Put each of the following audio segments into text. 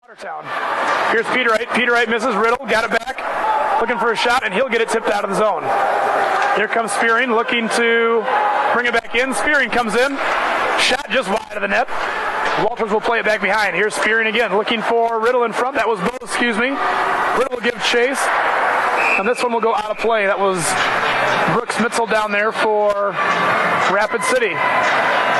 Watertown. Here's Peterite. Peterite misses. Riddle got it back. Looking for a shot, and he'll get it tipped out of the zone. Here comes Spearing, looking to bring it back in. Spearing comes in. Shot just wide of the net. Walters will play it back behind. Here's Spearing again, looking for Riddle in front. That was Bo, excuse me. Riddle will give chase. And this one will go out of play. That was Brooks Mitzel down there for Rapid City.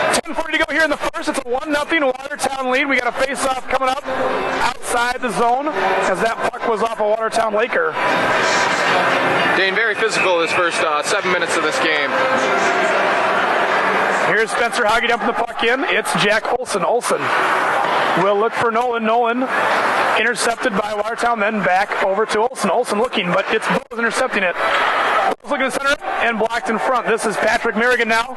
10:40 to go here in the first. It's a 1-0 Watertown lead. We got a face-off coming up outside the zone as that puck was off a Watertown Laker. Dane, very physical this first 7 minutes of this game. Here's Spencer Hoggy dumping the puck in. It's Jack Olson. Olson will look for Nolan. Nolan intercepted by Watertown, then back over to Olson. Olson looking, but it's Bose intercepting it. Bose looking to center it and blocked in front. This is Patrick Merrigan now.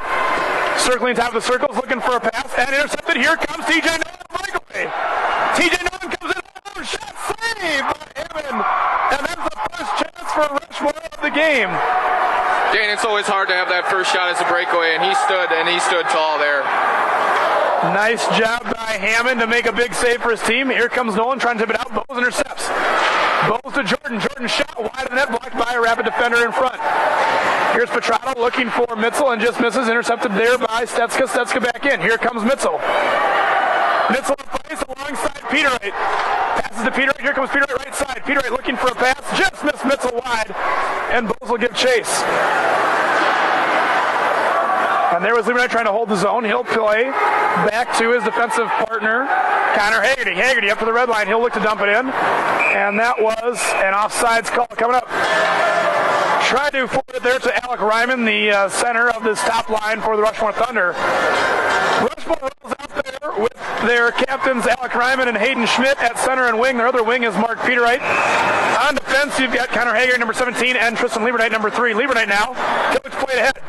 Circling top of the circles, looking for a pass, and intercepted. Here comes TJ Nolan, breakaway. TJ Nolan comes in, shot saved by Hammond, and that's the first chance for Rushmore of the game. Dane, it's always hard to have that first shot as a breakaway, and he stood tall there. Nice job by Hammond to make a big save for his team. Here comes Nolan trying to tip it out. Bose intercepts. Bose to Jordan. Jordan shot wide of the net, blocked by a Rapid defender in front. Here's Petrato looking for Mitzel and just misses. Intercepted there by Stetska. Stetska back in. Here comes Mitzel. Mitzel in place alongside Peterite. Passes to Peterite. Here comes Peterite right side. Peterite looking for a pass. Just missed Mitzel wide. And Bose will give chase. And there was Liebernight trying to hold the zone. He'll play back to his defensive partner, Connor Haggerty. Haggerty up to the red line. He'll look to dump it in. And that was an offsides call coming up. Tried to forward it there to Alec Ryman, the center of this top line for the Rushmore Thunder. Rushmore rolls out there with their captains Alec Ryman and Hayden Schmidt at center and wing. Their other wing is Mark Peterite. On defense, you've got Connor Haggerty, number 17, and Tristan Liebernight, number 3. Liebernight now. Killage played ahead.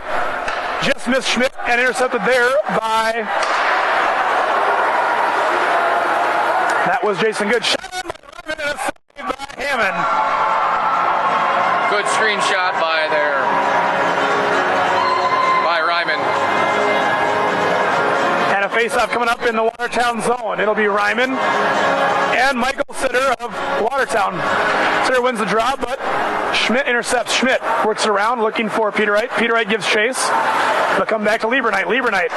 Just missed Schmidt and intercepted there by... That was Jason Good. Shot by Ryman and a save by Hammond. Good screenshot by Ryman. And a face-off coming up in the Watertown zone. It'll be Ryman and Michael Sitter of Watertown. Sitter wins the draw, but Schmidt intercepts. Schmidt works around looking for Peterite. Peterite gives chase. They'll come back to Liebernight. Liebernight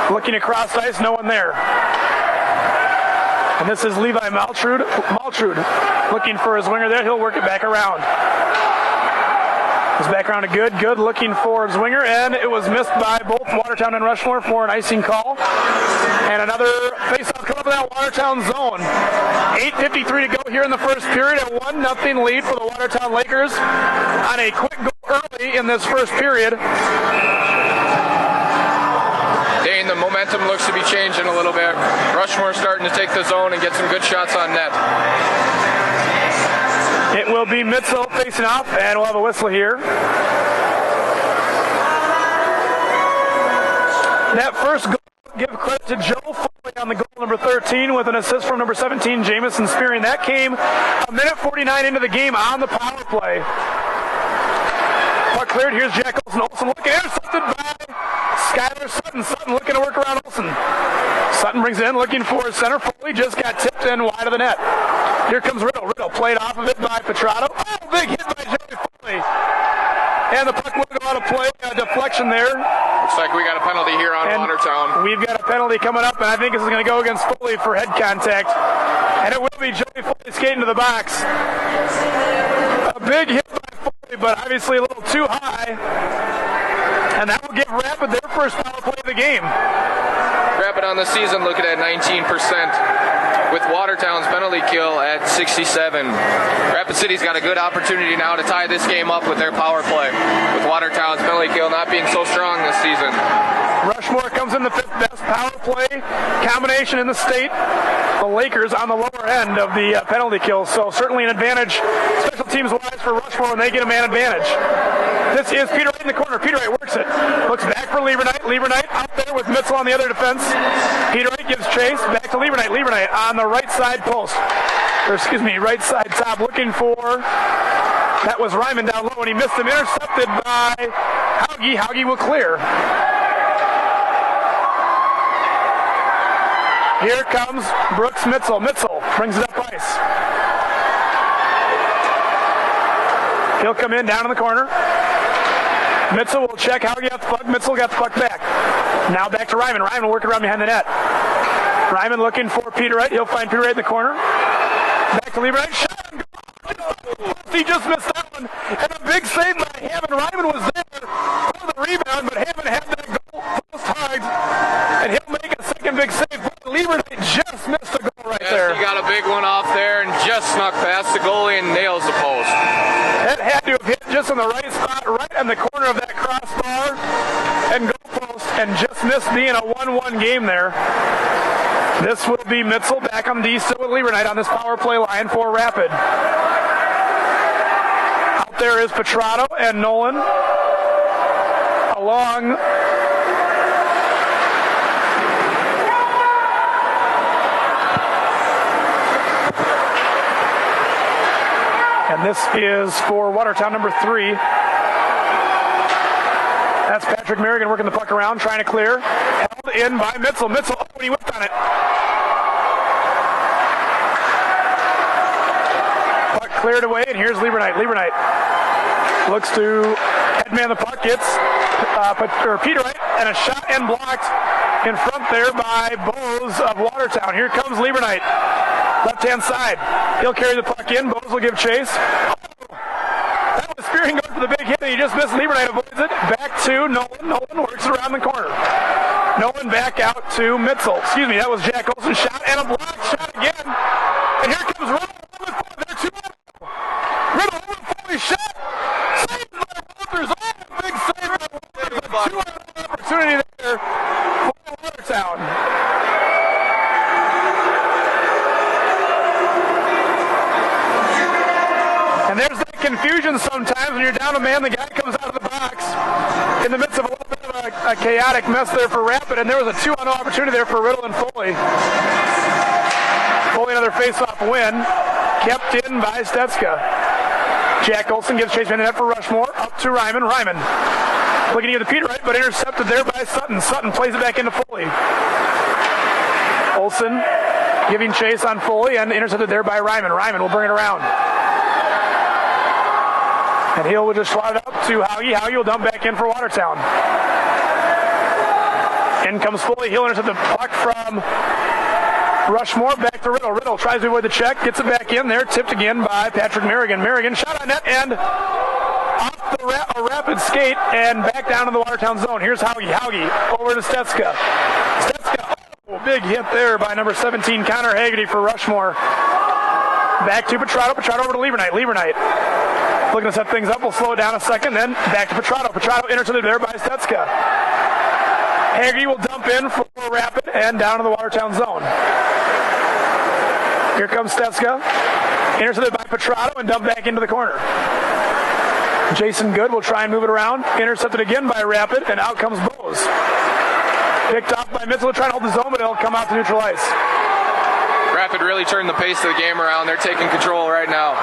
looking across ice. No one there. And this is Levi Maltrud. Maltrud looking for his winger there. He'll work it back around. His back around to Good. Good looking for his winger, and it was missed by both Watertown and Rushmore for an icing call. And another face-off coming up in that Watertown zone. 8:53 to go here in the first period. A 1-0 lead for the Watertown Lakers on a quick goal early in this first period. Dane, the momentum looks to be changing a little bit. Rushmore starting to take the zone and get some good shots on net. It will be Mitzel facing off, and we'll have a whistle here. That first goal, give credit to Joe Foley on the goal, number 13, with an assist from number 17, Jamison Spearing. That came a minute 49 into the game on the power play. Puck cleared. Here's Jack Olson. Olson looking, intercepted by Skylar Sutton. Sutton looking to work around Olson. Sutton brings it in, looking for his center. Foley just got tipped in wide of the net. Here comes Riddle. Riddle played off of it by Petrato. Oh, big hit by Joey Foley. And the puck will go out of play. A deflection there. Looks like we got a penalty here on Watertown. We've got a penalty coming up, and I think this is going to go against Foley for head contact. And it will be Joey Foley skating to the box. A big hit by Foley, but obviously a little too high. And that will give Rapid their first power play of the game. Rapid on the season looking at 19%. With Watertown's penalty kill at 67. Rapid City's got a good opportunity now to tie this game up with their power play, with Watertown's penalty kill not being so strong this season. Rushmore comes in the 5th best power play combination in the state. The Lakers on the lower end of the penalty kill, so certainly an advantage special teams-wise for Rushmore when they get a man advantage. This is Peterite in the corner. Peterite works it. Looks back for Liebernight. Liebernight out there with Mitzel on the other defense. Peterite gives chase. Back to Liebernight. Liebernight on the right side post. Right side top looking for... That was Ryman down low, and he missed him. Intercepted by Hauge. Hauge will clear. Here comes Brooks Mitzel. Mitzel brings it up ice. He'll come in down in the corner. Mitzel will check how he got the puck. Mitzel got the puck back. Now back to Ryman. Ryman will work around behind the net. Ryman looking for Peter Wright. He'll find Peter Wright in the corner. Back to Lieberite. Shot and goal. He just missed that one. And a big save by Hammond. Ryman was there for the rebound, but Hammond had that goal post hard. And he'll make a second big save. Lieberite just missed a goal right there. He got a big one off there and just snuck past the goalie and nails the post. That had to have hit just in the right spot, right on the corner of that crossbar and goal post, and just missed being a 1-1 game there. This will be Mitzel back on the D still with Lieberite on this power play line for Rapid. Out there is Petrato and Nolan along. And this is for Watertown number 3. That's Patrick Merrigan working the puck around, trying to clear. Held in by Mitzel. Mitzel, oh, and he whipped on it. Puck cleared away, and here's Liebernight. Liebernight looks to headman the puck, gets Peter Wright, and a shot and blocked in front there by Bose of Watertown. Here comes Liebernight, left-hand side. He'll carry the puck in. Bose will give chase. That was Spearing going for the big hit, and he just missed. Liebernight avoids it. Back to Nolan. Nolan works around the corner. Nolan back out to Mitzel. Excuse me, that was Jack Olsen. Shot and a block shot again. And here comes Riddle. They're 2-0. Riddle over Foley shot. Saved by Walters. Oh, big save by Walters. A 2-0 opportunity there for Watertown. And there's that confusion sometimes when you're down a man, the guy comes out of the box in the midst of a little bit of a chaotic mess there for Rapid, and there was a 2-0 opportunity there for Riddle and Foley. Foley another face-off win, kept in by Stetska. Jack Olsen gives chase behind the net for Rushmore, up to Ryman. Ryman looking to get the Peter Wright, but intercepted there by Sutton. Sutton plays it back into Foley. Olsen giving chase on Foley and intercepted there by Ryman. Ryman will bring it around. And Hill will just slide it up to Hauge. Hauge will dump back in for Watertown. In comes Foley. Hill intercepts the puck from Rushmore. Back to Riddle. Riddle tries to avoid the check. Gets it back in there. Tipped again by Patrick Merrigan. Merrigan shot on net and off a rapid skate and back down to the Watertown zone. Here's Hauge. Hauge over to Stetska. Stetska. Oh, big hit there by number 17, Connor Haggerty for Rushmore. Back to Petrato. Petrato over to Liebernight. Liebernight looking to set things up. We'll slow it down a second. Then back to Petrato. Petrato intercepted there by Stetska. Haggerty will dump in for Rapid and down to the Watertown zone. Here comes Stetska. Intercepted by Petrato and dumped back into the corner. Jason Good will try and move it around. Intercepted again by Rapid, and out comes Bose. Picked off by Mitzel, trying to hold the zone, but it'll come out to neutral ice. Rapid really turned the pace of the game around. They're taking control right now.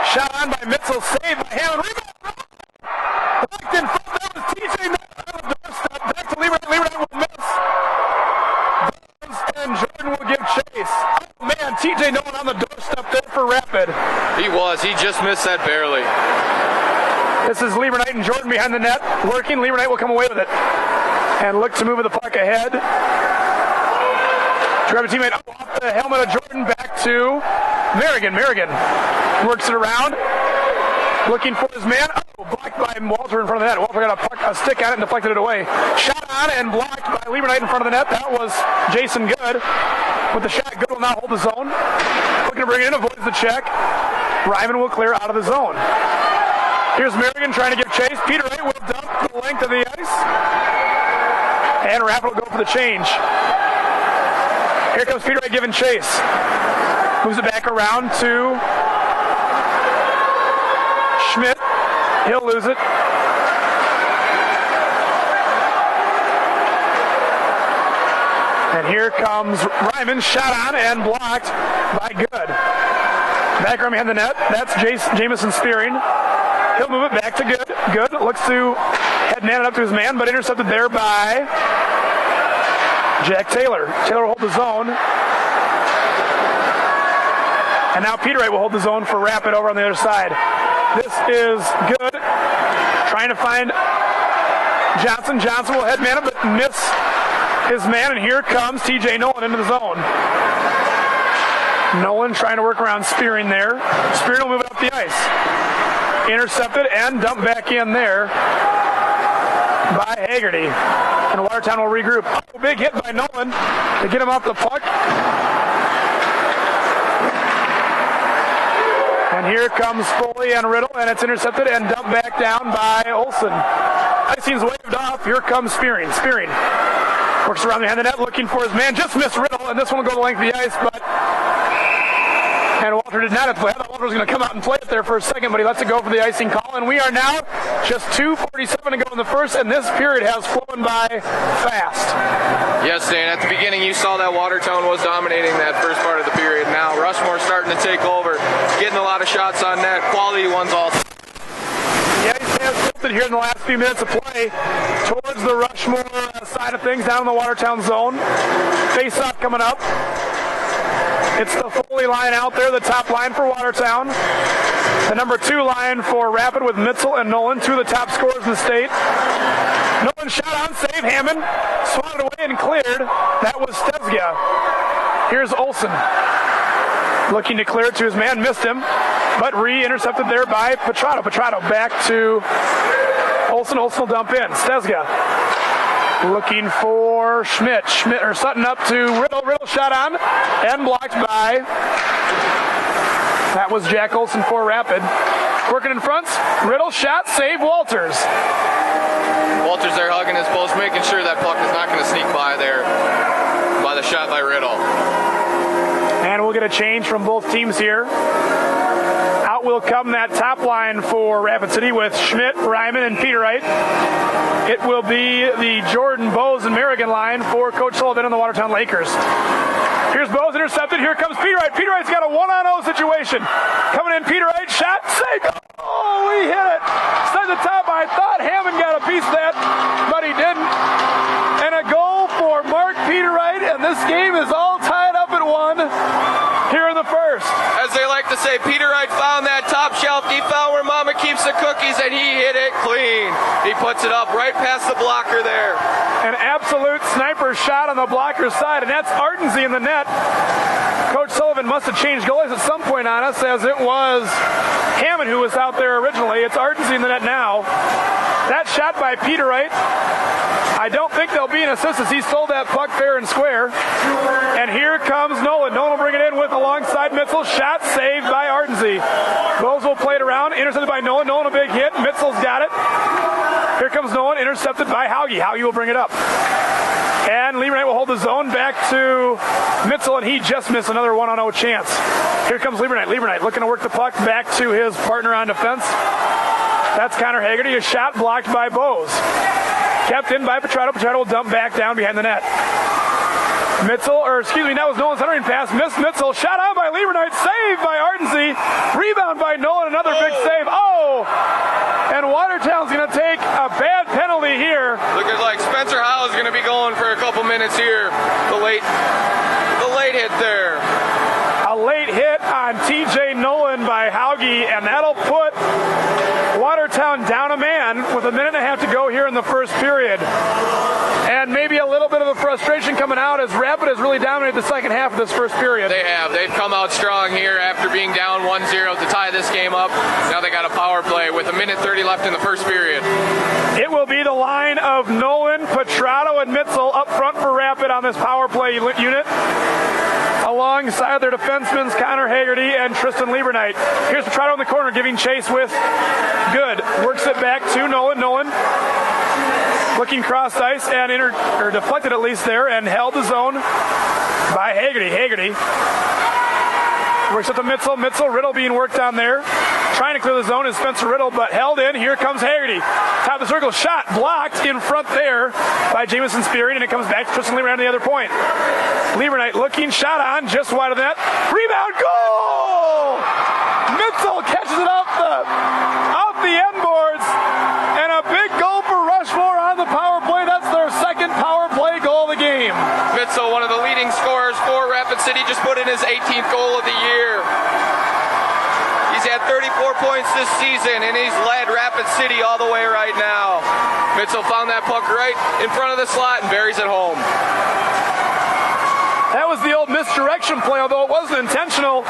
Shot on by Mitzel, saved by Hammond. Rebound! Back in front, that was TJ on the doorstep. Back to Liebernight. Liebernight will miss. Bose and Jordan will give chase. Oh man, TJ Nolan on the doorstep there for Rapid. He was. He just missed that barely. This is Liebernight and Jordan behind the net. Working. Liebernight will come away with it. And look to move the puck ahead. To grab a teammate up off the helmet of Jordan, back to Merrigan. Merrigan works it around. Looking for his man. Oh, blocked by Walter in front of the net. Walter got a stick on it and deflected it away. Shot on and blocked by Liebernight in front of the net. That was Jason Good. With the shot, Good will now hold the zone. Looking to bring it in, avoids the check. Ryman will clear out of the zone. Here's Merrigan trying to give chase. Peter Wright will dump the length of the ice. And Rapid will go for the change. Here comes Peter Wright giving chase. Moves it back around to Schmidt. He'll lose it. And here comes Ryman. Shot on and blocked by Good. Back around behind the net. That's Jamison Spearing. He'll move it back to Good. Good looks to head man it up to his man, but intercepted there by Jack Taylor. Taylor will hold the zone. And now Peter Wright will hold the zone for Rapid over on the other side. This is good. Trying to find Johnson. Johnson will head man him, but miss his man. And here comes TJ Nolan into the zone. Nolan trying to work around Spearing there. Spearing will move it up the ice. Intercepted and dumped back in there by Haggerty. And Watertown will regroup. Oh, big hit by Nolan to get him off the puck. And here comes Foley and Riddle, and it's intercepted and dumped back down by Olson. Icing's waved off. Here comes Spearing. Spearing works around behind the net looking for his man. Just missed Riddle, and this one will go the length of the ice, but... And Walter did not have to play. I thought Walter was going to come out and play it there for a second, but he lets it go for the icing call. And we are now just 2:47 to go in the first, and this period has flown by fast. Yes, Dan, at the beginning you saw that Watertown was dominating that first part of the period. Now Rushmore starting to take over, getting a lot of shots on net, quality ones all. Yeah, he has tilted here in the last few minutes of play towards the Rushmore side of things, down in the Watertown zone. Face-off coming up. It's the Foley line out there, the top line for Watertown. The number 2 line for Rapid with Mitzel and Nolan, 2 of the top scorers in the state. Nolan shot on, save, Hammond swatted away and cleared. That was Stezga. Here's Olson. Looking to clear it to his man, missed him, but re-intercepted there by Petrato. Petrato back to Olson. Olson will dump in. Stezga looking for Schmidt. Schmidt or Sutton up to Riddle. Riddle shot on and blocked by. That was Jack Olson for Rapid. Working in front. Riddle shot, save Walters. Walters there hugging his post, making sure that puck is not going to sneak by there by the shot by Riddle. And we'll get a change from both teams here. Out will come that top line for Rapid City with Schmidt, Ryman, and Peter Wright. It will be the Jordan, Bowes, and Merrigan line for Coach Sullivan and the Watertown Lakers. Here's Bowes intercepted. Here comes Peter Wright. Peter Wright's got a 1-on-0 situation. Coming in, Peter Wright, shot, save. Oh, he hit it. Side the top. I thought Hammond got a piece of that, but he didn't. And a goal for Mark Peter Wright, and this game is all tied up at 1 here in the first. As they like to say, Peter Wright found that top shelf. He found where Mama keeps the cookies, and he hit it clean. He puts it up right past the blocker there. An absolute sniper shot on the blocker's side, and that's Artensy in the net. Coach Sullivan must have changed goalies at some point on us, as it was Hammond who was out there originally. It's Artensy in the net now. That shot by Peter Wright. I don't think there'll be an assist as he stole that puck fair and square. And here comes Nolan. Nolan will bring it in with alongside Mitzel. Shot saved by Artensy. Bowes will play it around. Intercepted by Nolan. Nolan a big hit. Mitzel's got it. Here comes Nolan. Intercepted by Hauge. Hauge will bring it up. And Liebernight will hold the zone back to Mitzel, and he just missed another 1-on-0 chance. Here comes Liebernight. Liebernight looking to work the puck back to his partner on defense. That's Connor Haggerty. A shot blocked by Bowes. Kept in by Petrato. Petrato will dump back down behind the net. That was Nolan's centering pass. Missed Mitzel. Shot on by Liebernight. Saved by Artensy. Rebound by Nolan. Another big save. Oh! And Watertown's going to take a bad penalty here. Looking like Spencer Howe is going to be going for a couple minutes here. The late hit there. A late hit on TJ Nolan by Hauge, and that'll put Watertown down a man with a minute and a half to go here in the first period. And maybe a little bit of a frustration coming out as Rapid has really dominated the second half of this first period. They have. They've come out strong here after being down 1-0 to tie this game up. Now they got a power play with a minute 30 left in the first period. It will be the line of Nolan, Petrato, and Mitzel up front for Rapid on this power play unit, alongside their defensemen Connor Haggerty and Tristan Liebernight. Here's Petrato in the corner giving chase with Good. Works it back to Nolan. Nolan looking cross ice and deflected at least there and held the zone by Haggerty. Haggerty works it to Mitzel. Mitzel, Riddle being worked on there. Trying to clear the zone is Spencer Riddle, but held in. Here comes Haggerty. Top of the circle, shot blocked in front there by Jamison Spearing, and it comes back to Tristan Liebernight on the other point. Liebernight looking, shot on, just wide of that. Rebound, goal! Mitzel catches it off the end boards, and a big goal for Rushmore on the power play. That's their second power play goal of the game. just put in his 18th goal of the year. He's had 34 points this season, and he's led Rapid City all the way right now. Mitchell found that puck right in front of the slot and buries it home. That was the old misdirection play, although it wasn't intentional.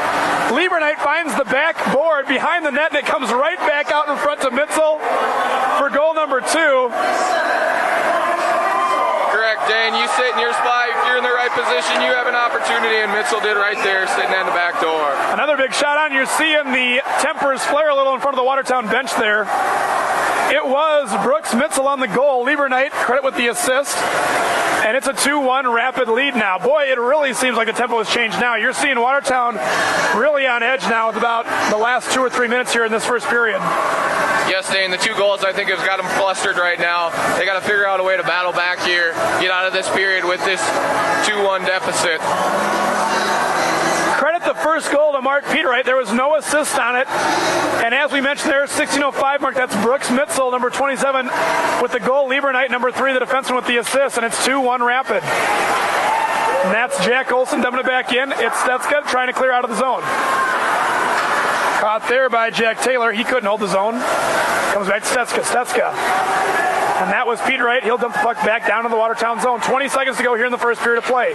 Lieberknight finds the backboard behind the net, and it comes right back out in front to Mitchell for goal number 2. Correct, Dan. You sit in your spot. If you're in the right position, you have an opportunity, and Mitchell did right there, sitting on the back door. Another big shot on. You're seeing the tempers flare a little in front of the Watertown bench there. It was Brooks Mitchell on the goal. Lieberknight, credit with the assist. And it's a 2-1 Rapid lead now. Boy, it really seems like the tempo has changed now. You're seeing Watertown really on edge now with about the last 2 or 3 minutes here in this first period. Yes, Dane, the 2 goals I think have got them flustered right now. They got to figure out a way to battle back here, get out of this period with this 2-1 deficit. Credit the first goal to Mark Peterwright. There was no assist on it. And as we mentioned there, 16:05 mark, that's Brooks Mitchell, number 27, with the goal. Lieberknight, number 3, the defenseman with the assist, and it's 2-1 Rapid. And that's Jack Olson dumping it back in. It's Stetska trying to clear out of the zone. Caught there by Jack Taylor. He couldn't hold the zone. Comes back to Stetska. And that was Peterwright. He'll dump the puck back down to the Watertown zone. 20 seconds to go here in the first period of play.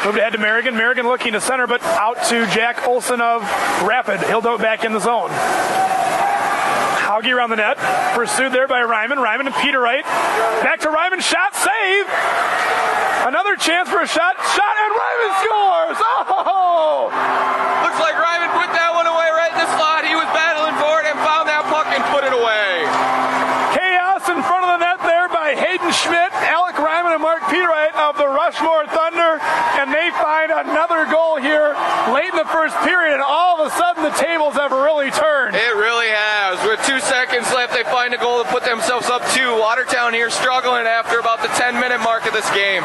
Moved ahead to Merrigan. Merrigan looking to center, but out to Jack Olson of Rapid. He'll dump it back in the zone. Hauge around the net. Pursued there by Ryman. Ryman and Peterwright. Back to Ryman. Shot, save. Another chance for a shot. Shot, and Ryman scores. Oh! Looks like Ryman put that one away right in the slot. He was battling for it and found that puck and put it away. Chaos in front of the net there by Hayden Schmidt, Alec Ryman, and Mark Peterwright of the Rushmore Thunder. And they find another goal here late in the first period, and all of a sudden the tables have really turned. It really has. With 2 seconds left, they find a goal to put themselves up 2. Watertown here struggling after about the 10-minute mark of this game.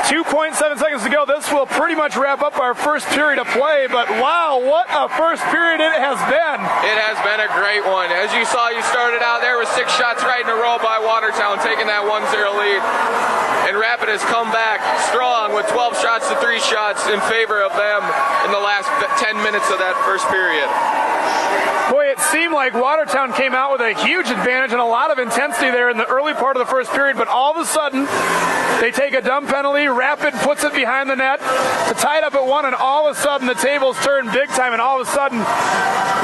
2.7 seconds to go. This will pretty much wrap up our first period of play, but wow, what a first period it has been. It has been a great one. As you saw, you started out there with 6 shots right in a row by Watertown, taking that 1-0 lead. And Rapid has come back strong with 12 shots to 3 shots in favor of them in the last 10 minutes of that first period. Boy, it seemed like Watertown came out with a huge advantage and a lot of intensity there in the early part of the first period, but all of a sudden, they take a dumb penalty. Rapid puts it behind the net to tie it up at 1, and all of a sudden the tables turn big time, and all of a sudden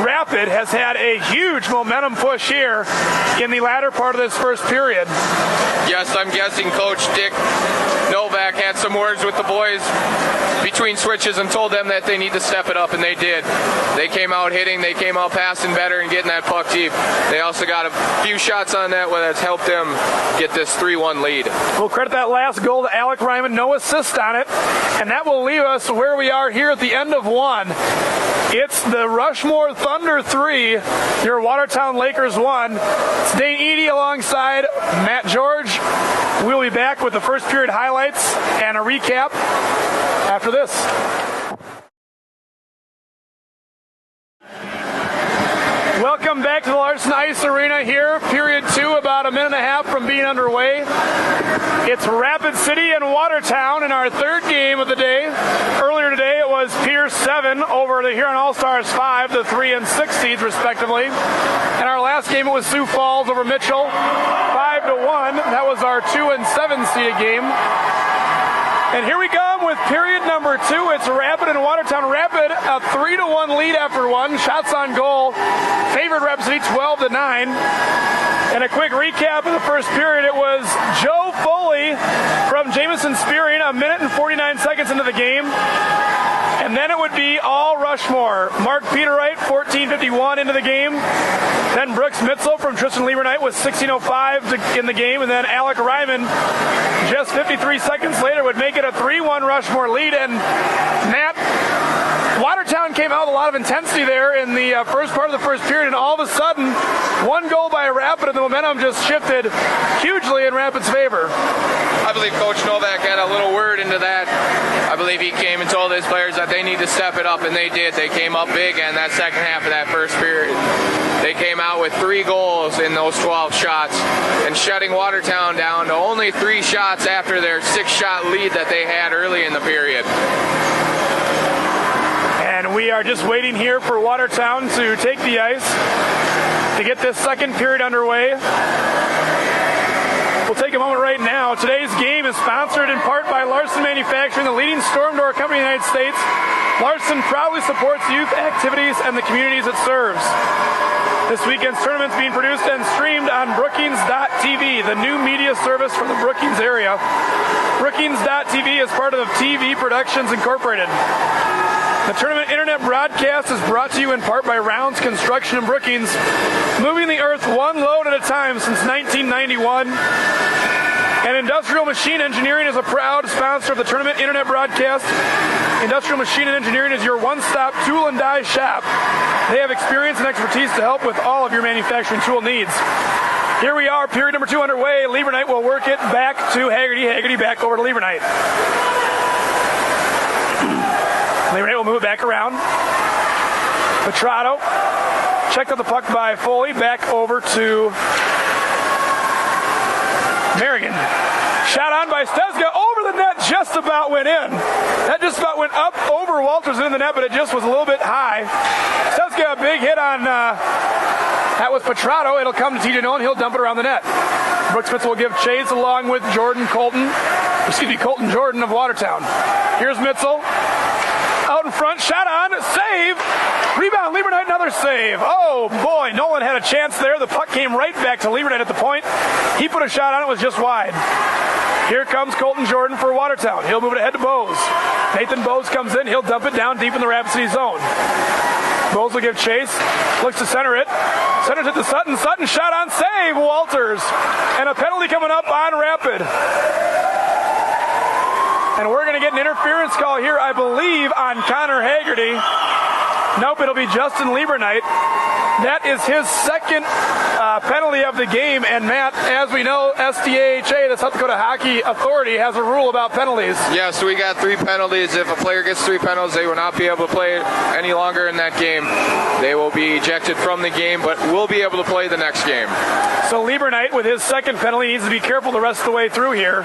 Rapid has had a huge momentum push here in the latter part of this first period. Yes, I'm guessing Coach Dick Novak had some words with the boys between switches and told them that they need to step it up, and they did. They came out hitting, they came out passing better and getting that puck deep. They also got a few shots on that that's helped them get this 3-1 lead. We'll credit that last goal to Alec Ryman, no assist on it, and that will leave us where we are here at the end of 1. It's the Rushmore Thunder 3, your Watertown Lakers 1. It's Dane Eady alongside Matt George. We'll be back with the first period highlights and a recap after this. Welcome back to the Larson Ice Arena here. Period 2, about a minute and a half from being underway. It's Rapid City and Watertown in our third game of the day. Earlier today it was Pierce 7 over the Huron All-Stars 5, the 3 and 6 seeds respectively. In our last game it was Sioux Falls over Mitchell, 5-1. That was our 2 and 7 seeded game. And here we come with period number 2. It's Rapid and Watertown. Rapid a 3-1 lead after 1. Shots on goal favored Rapid City 12-9. And a quick recap of the first period. It was Joe Foley from Jamison Spearing, a minute and 49 seconds into the game. And then it would be all Rushmore. Mark Peterwright, 14:51 into the game. Then Brooks Mitchell from Tristan Lieberknight was 16:05 in the game. And then Alec Ryman, just 53 seconds later, would make it a 3-1 Rushmore lead. And Matt, Watertown came out with a lot of intensity there in the first part of the first period. And all of a sudden, 1 goal by Rapid, and the momentum just shifted hugely in Rapid's favor. I believe Coach Novak had a little word into that I believe he came and told his players that they need to step it up, and they did. They came up big in that second half of that first period. They came out with 3 goals in those 12 shots and shutting Watertown down to only 3 shots after their 6-shot lead that they had early in the period. And we are just waiting here for Watertown to take the ice to get this second period underway. We'll take a moment right now. Today's game is sponsored in part by Larson Manufacturing, the leading storm door company in the United States. Larson proudly supports youth activities and the communities it serves. This weekend's tournament is being produced and streamed on Brookings.tv, the new media service for the Brookings area. Brookings.tv is part of TV Productions Incorporated. The tournament internet broadcast is brought to you in part by Rounds Construction in Brookings, moving the earth one load at a time since 1991. And Industrial Machine Engineering is a proud sponsor of the tournament internet broadcast. Industrial Machine Engineering is your one-stop tool and die shop. They have experience and expertise to help with all of your manufacturing tool needs. Here we are, period number 2 underway. Lieberknight will work it back to Haggerty. Haggerty back over to Lieberknight. Lieberknight will move it back around. Petrato checked out the puck by Foley. Back over to Merrigan. Shot on by Stezga over the net, just about went in. That just about went up over Walters and in the net, but it just was a little bit high. Stezga, a big hit on, that was Petrato. It'll come to TJ Nolan. He'll dump it around the net. Brooks Mitchell will give chase along with Colton Jordan of Watertown. Here's Mitchell. Out in front, shot on, save, rebound, Lieberknight, another save. Oh boy, Nolan had a chance there. The puck came right back to Lieberknight at the point. He put a shot on it, was just wide. Here comes Colton Jordan for Watertown. He'll move it ahead to Bose. Nathan Bose comes in, he'll dump it down deep in the Rapid City zone. Bose will give chase, looks to center it. Centers it to Sutton. Sutton shot on, save, Walters. And a penalty coming up on Rapid. And we're going to get an interference call here, I believe, on Connor Haggerty. Nope, it'll be Justin Lieberknight. That is his second penalty of the game. And, Matt, as we know, SDAHA, the South Dakota Hockey Authority, has a rule about penalties. Yeah, so we got 3 penalties. If a player gets 3 penalties, they will not be able to play any longer in that game. They will be ejected from the game, but will be able to play the next game. So Lieberknight, with his second penalty, needs to be careful the rest of the way through here.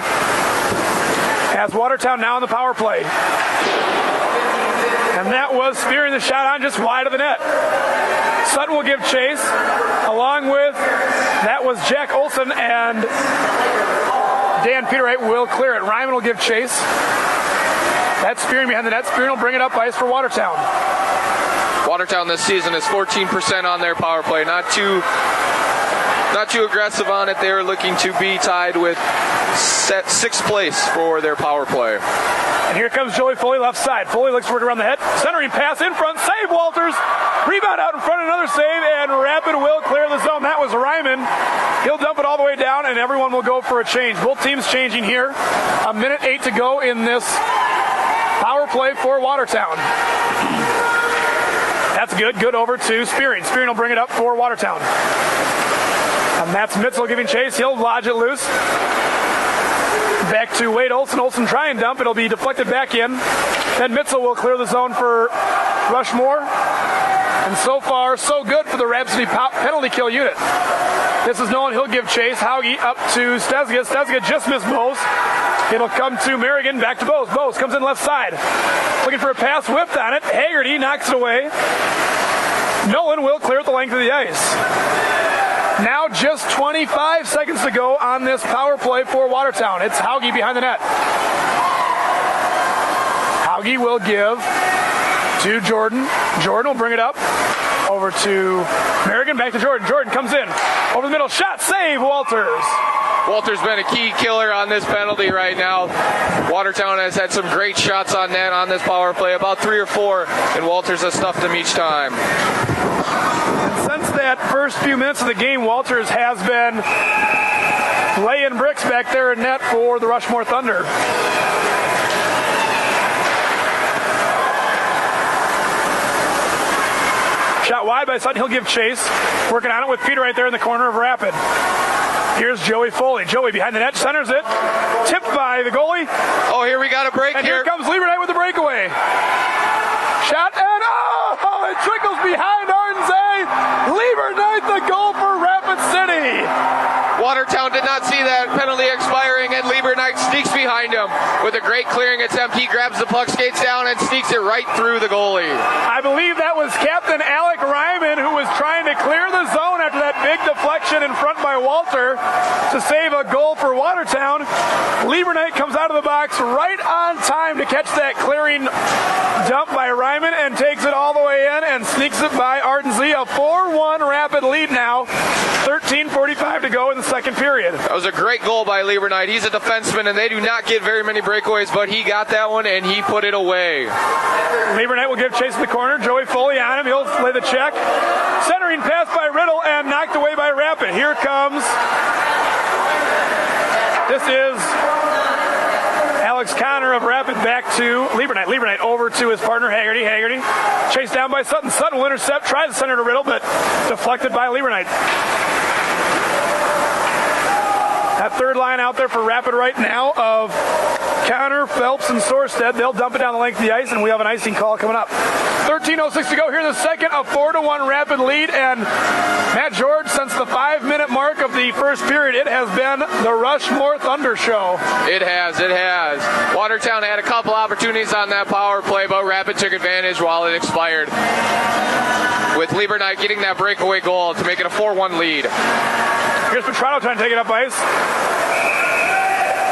As Watertown now on the power play. And that was spearing the shot on just wide of the net. Sutton will give chase, along with, that was Jack Olson, and Dan Peterwright will clear it. Ryman will give chase. That's Spearing behind the net. Spearing will bring it up ice for Watertown. Watertown this season is 14% on their power play. Not too aggressive on it. They are looking to be tied with 6th place for their power play. And here comes Joey Foley left side. Foley looks to work around the head. Centering pass in front. Save, Walters. Rebound out in front. Another save. And Rapid will clear the zone. That was Ryman. He'll dump it all the way down, and everyone will go for a change. Both teams changing here. 1:08 to go in this power play for Watertown. That's good. Good over to Spearing. Spearing will bring it up for Watertown. And that's Mitchell giving chase. He'll lodge it loose. Back to Wade Olson. Olson try and dump. It'll be deflected back in. Then Mitchell will clear the zone for Rushmore. And so far, so good for the Rapid penalty kill unit. This is Nolan. He'll give chase. Hauge up to Stezga. Stezga just missed Bose. It'll come to Merrigan. Back to Bose. Bose comes in left side. Looking for a pass. Whipped on it. Haggerty knocks it away. Nolan will clear it the length of the ice. Now just 25 seconds to go on this power play for Watertown. It's Hauge behind the net. Hauge will give to Jordan. Jordan will bring it up over to Merrigan. Back to Jordan. Jordan comes in. Over the middle. Shot. Save, Walters. Walter's been a key killer on this penalty right now. Watertown has had some great shots on net on this power play, about 3 or 4, and Walters has stuffed them each time. Since that first few minutes of the game, Walters has been laying bricks back there in net for the Rushmore Thunder. Shot wide by Sutton. He'll give chase. Working on it with Peter right there in the corner of Rapid. Here's Joey Foley. Joey behind the net, centers it. Tipped by the goalie. Oh, here we got a break and here. Here comes Lieberknight with the breakaway. Shot and it trickles behind Ardense. Lieberknight the goal for Rapid City. Watertown did not see that penalty expiring, and Lieberknight sneaks behind him with a great clearing attempt. He grabs the puck, skates down, and sneaks it right through the goalie. I believe that was Captain Alec Ryman, who was trying to clear the zone after that big deflection in front by Walter to save a goal for Watertown. Lieberknight comes out of the box right on time to catch that clearing dump by Ryman and takes it all the way in and sneaks it by Ardense. A 4-1 Rapid lead now. 13:45 to go in the second period. That was a great goal by Lieberknight. He's a defenseman, and they do not get very many breakaways, but he got that one, and he put it away. Lieberknight will give chase in the corner. Joey Foley on him. He'll lay the check. Centering pass by Riddle and knocked away by Rapid. Here comes... This is Alex Connor of Rapid back to Lieberknight. Lieberknight over to his partner Haggerty. Haggerty chased down by Sutton. Sutton will intercept, tries to center to Riddle, but deflected by Lieberknight. That third line out there for Rapid right now of Connor, Phelps, and Sorsted. They'll dump it down the length of the ice, and we have an icing call coming up. 13:06 to go here in the second. A 4-1 Rapid lead, and Matt George, since the 5-minute mark of the first period, it has been the Rushmore Thunder show. It has. Watertown had a couple opportunities on that power play, but Rapid took advantage while it expired, with Lieberknight getting that breakaway goal to make it a 4-1 lead. Here's Petrano trying to take it up ice.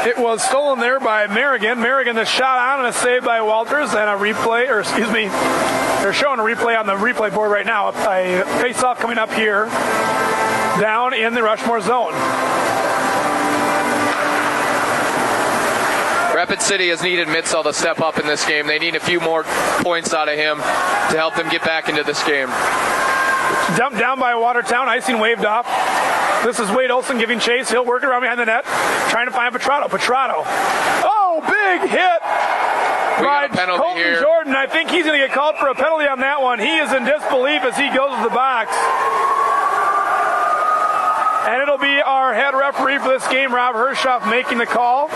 It was stolen there by Merrigan. Merrigan, the shot on and a save by Walters, and a replay, or excuse me, they're showing a replay on the replay board right now. A face-off coming up here down in the Rushmore zone. Rapid City has needed Mitzel to step up in this game. They need a few more points out of him to help them get back into this game. Dumped down by Watertown, icing waved off. This is Wade Olson giving chase. He'll work around behind the net, trying to find Petrano. Petrano. Oh, big hit by Colton here. Jordan. I think he's going to get called for a penalty on that one. He is in disbelief as he goes to the box. And it'll be our head referee for this game, Rob Hershoff, making the call.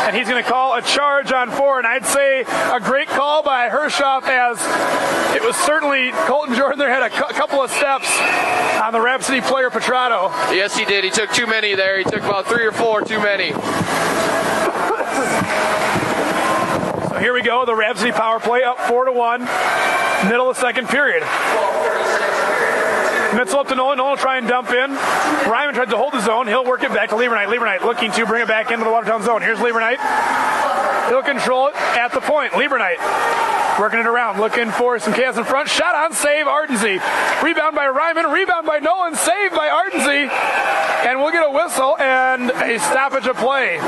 And he's going to call a charge on 4, and I'd say a great call by Hershoff, as it was certainly Colton Jordan there had a couple of steps on the Rapid City player Petrano. Yes, he did. He took too many there. He took about 3 or 4 too many. So here we go, the Rapid City power play up 4-1, middle of the second period. Mitzel up to Nolan. Nolan will try and dump in. Ryman tried to hold the zone. He'll work it back to Lieberknight. Lieberknight looking to bring it back into the Watertown zone. Here's Lieberknight. He'll control it at the point. Lieberknight working it around. Looking for some chaos in front. Shot on save. Ardense. Rebound by Ryman. Rebound by Nolan. Save by Ardense. And we'll get a whistle and a stoppage of play.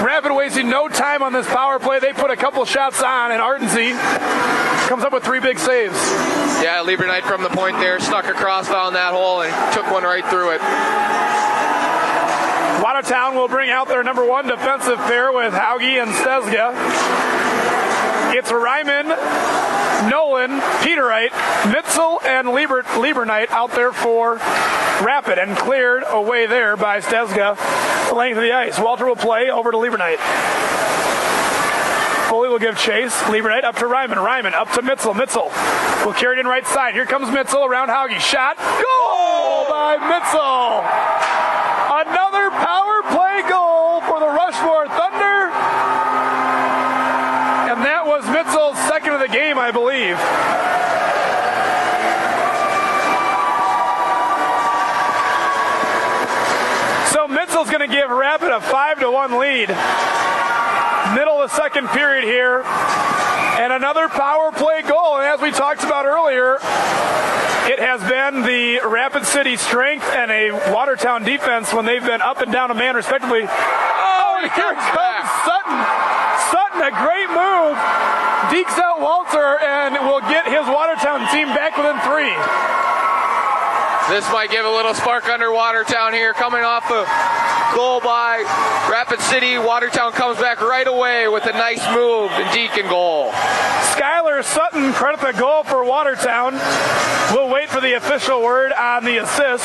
Rapid wasting no time on this power play. They put a couple shots on, and Ardense comes up with 3 big saves. Yeah, Lieberknight from the point there snuck across, found that hole, and took one right through it. Watertown will bring out their number 1 defensive pair with Hauge and Stezga. It's Ryman, Nolan, Peterite, Mitzel, and Lieberknight out there for Rapid, and cleared away there by Stezga the length of the ice. Walter will play over to Lieberknight. Foley will give chase. Lieberknight up to Ryman. Ryman up to Mitzel. Mitzel will carry it in right side. Here comes Mitzel around Hauge. Shot. Goal by Mitzel. Another power play goal for the Rushmore Thunder. And that was Mitzel's second of the game, I believe. So Mitzel's going to give Rapid a 5-1 lead. Middle of the second period here, and another power play goal. And as we talked about earlier, it has been the Rapid City strength and a Watertown defense when they've been up and down a man respectively. Oh, and here comes Sutton. Sutton, a great move, dekes out Walter and will get his Watertown team back within 3. This might give a little spark under Watertown here. Coming off a goal by Rapid City, Watertown comes back right away with a nice move and Deacon goal. Skylar Sutton credit the goal for Watertown. We'll wait for the official word on the assist.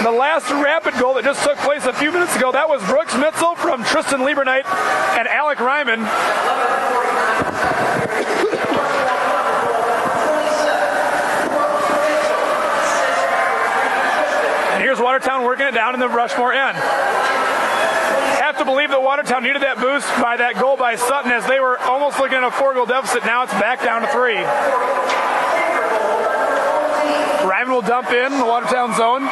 The last Rapid goal that just took place a few minutes ago, that was Brooks Mitzel from Tristan Liebernight and Alec Ryman. And here's Watertown working it down in the Rushmore end. Have to believe that Watertown needed that boost by that goal by Sutton as they were almost looking at a 4-goal deficit. Now it's back down to 3. Ryman will dump in the Watertown zone.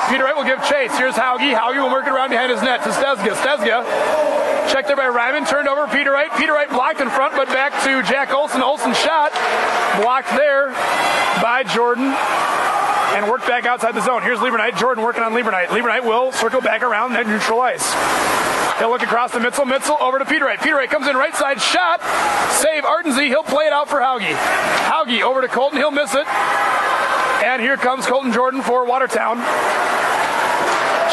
Peter Wright will give chase. Here's Hauge. Hauge will work it around behind his net to Stezga. Stezga checked there by Ryman. Turned over Peter Wright. Peter Wright blocked in front, but back to Jack Olson. Olson shot. Blocked there by Jordan. And worked back outside the zone. Here's Liebernight. Jordan working on Liebernight. Liebernight will circle back around that neutral ice. He'll look across to Mitzel. Mitzel over to Peter Wright. Peter Wright comes in right side. Shot. Save Artensy. He'll play it out for Hauge. Hauge over to Colton. He'll miss it. And here comes Colton Jordan for Watertown.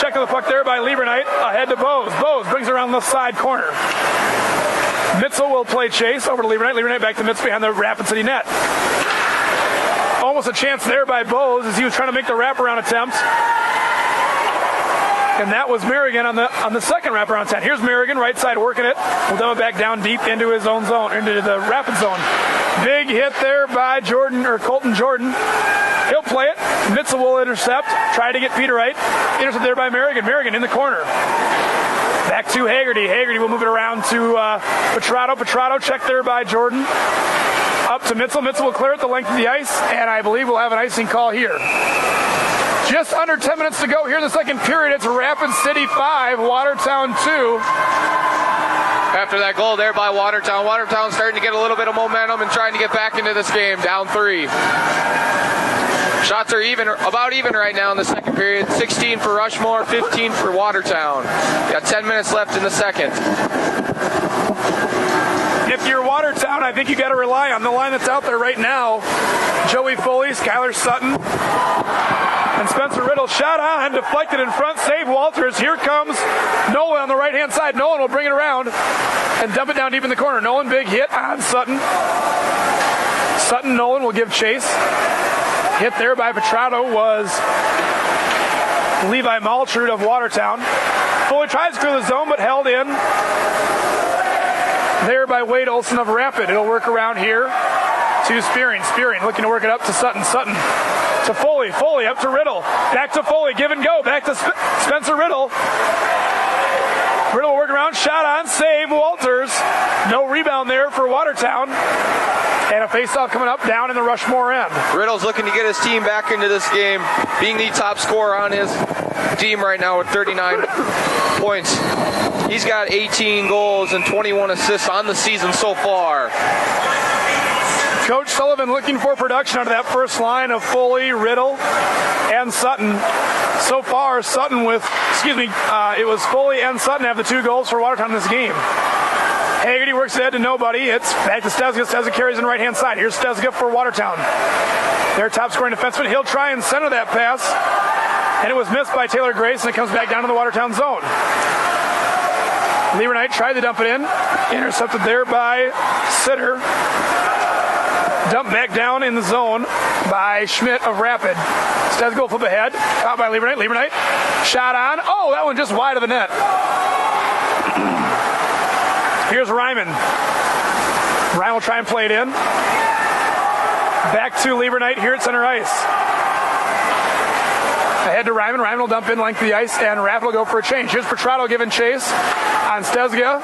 Check of the puck there by Liebernight. Ahead to Bose. Bose brings it around the side corner. Mitzel will play chase over to Liebernight. Liebernight back to Mitzel behind the Rapid City net. Almost a chance there by Bose as he was trying to make the wraparound attempt. And that was Merrigan on the second wraparound attempt. Here's Merrigan, right side working it. We'll dump it back down deep into his own zone, into the Rapid zone. Big hit there by Colton Jordan. He'll play it. Mitzel will intercept. Try to get Peter Wright. Intercepted there by Merrigan. Merrigan in the corner. Back to Haggerty. Haggerty will move it around to Petrato. Petrato checked there by Jordan. Up to Mitzel. Mitzel will clear it the length of the ice, and I believe we'll have an icing call here. Just under 10 minutes to go here in the second period. It's Rapid City 5, Watertown 2. After that goal there by Watertown, Watertown starting to get a little bit of momentum and trying to get back into this game, down 3. Shots are about even right now in the second period. 16 for Rushmore, 15 for Watertown. Got 10 minutes left in the second. If you're Watertown, I think you got to rely on the line that's out there right now. Joey Foley, Skylar Sutton, and Spencer Riddle. Shot on, deflected in front, save Walters. Here comes Nolan on the right-hand side. Nolan will bring it around and dump it down deep in the corner. Nolan, big hit on Sutton. Nolan will give chase. Hit there by Petrato was Levi Maltrud of Watertown. Foley tries to clear the zone, but held in there by Wade Olson of Rapid. It'll work around here to Spearing. Spearing looking to work it up to Sutton. Sutton to Foley. Foley up to Riddle. Back to Foley. Give and go. Back to Spencer Riddle. Riddle will work around. Shot on. Save Walters. No rebound there for Watertown. And a faceoff coming up down in the Rushmore end. Riddle's looking to get his team back into this game, being the top scorer on his team right now with 39 points. He's got 18 goals and 21 assists on the season so far. Coach Sullivan looking for production out of that first line of Foley, Riddle, and Sutton. So far, it was Foley and Sutton have the 2 goals for Watertown in this game. Haggerty works ahead to nobody. It's back to Stezga. Stezga carries in right-hand side. Here's Stezga for Watertown. Their top-scoring defenseman. He'll try and center that pass. And it was missed by Taylor Grace, and it comes back down to the Watertown zone. Liebernight tried to dump it in. Intercepted there by Sitter. Dumped back down in the zone by Schmidt of Rapid. Stezga will flip ahead. Caught by Liebernight. Liebernight shot on. Oh, that one just wide of the net. Here's Ryman. Ryman will try and play it in. Back to Liebernight here at center ice. Ahead to Ryman. Ryman will dump in length of the ice, and Rapid will go for a change. Here's Petrato giving chase on Stezga.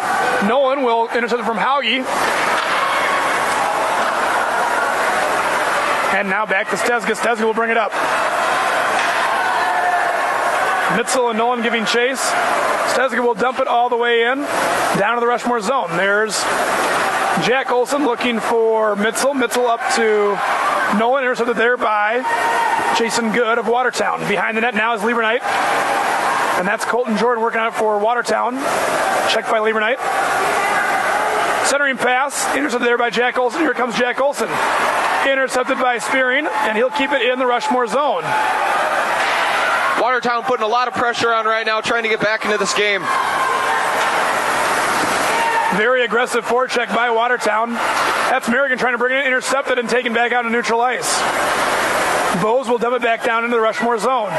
Nolan will intercept it from Hauge. And now back to Stezga. Stezga will bring it up. Mitzel and Nolan giving chase. Stezga will dump it all the way in, down to the Rushmore zone. There's Jack Olson looking for Mitzel. Mitzel up to Nolan, intercepted there by Jason Good of Watertown. Behind the net now is Liebernight. And that's Colton Jordan working on it for Watertown. Checked by Liebernight. Centering pass, intercepted there by Jack Olson. Here comes Jack Olson. Intercepted by Spearing, and he'll keep it in the Rushmore zone. Watertown putting a lot of pressure on right now, trying to get back into this game. Very aggressive forecheck by Watertown. That's Merrigan trying to bring it in, intercepted and taken back out to neutral ice. Bose will dump it back down into the Rushmore zone.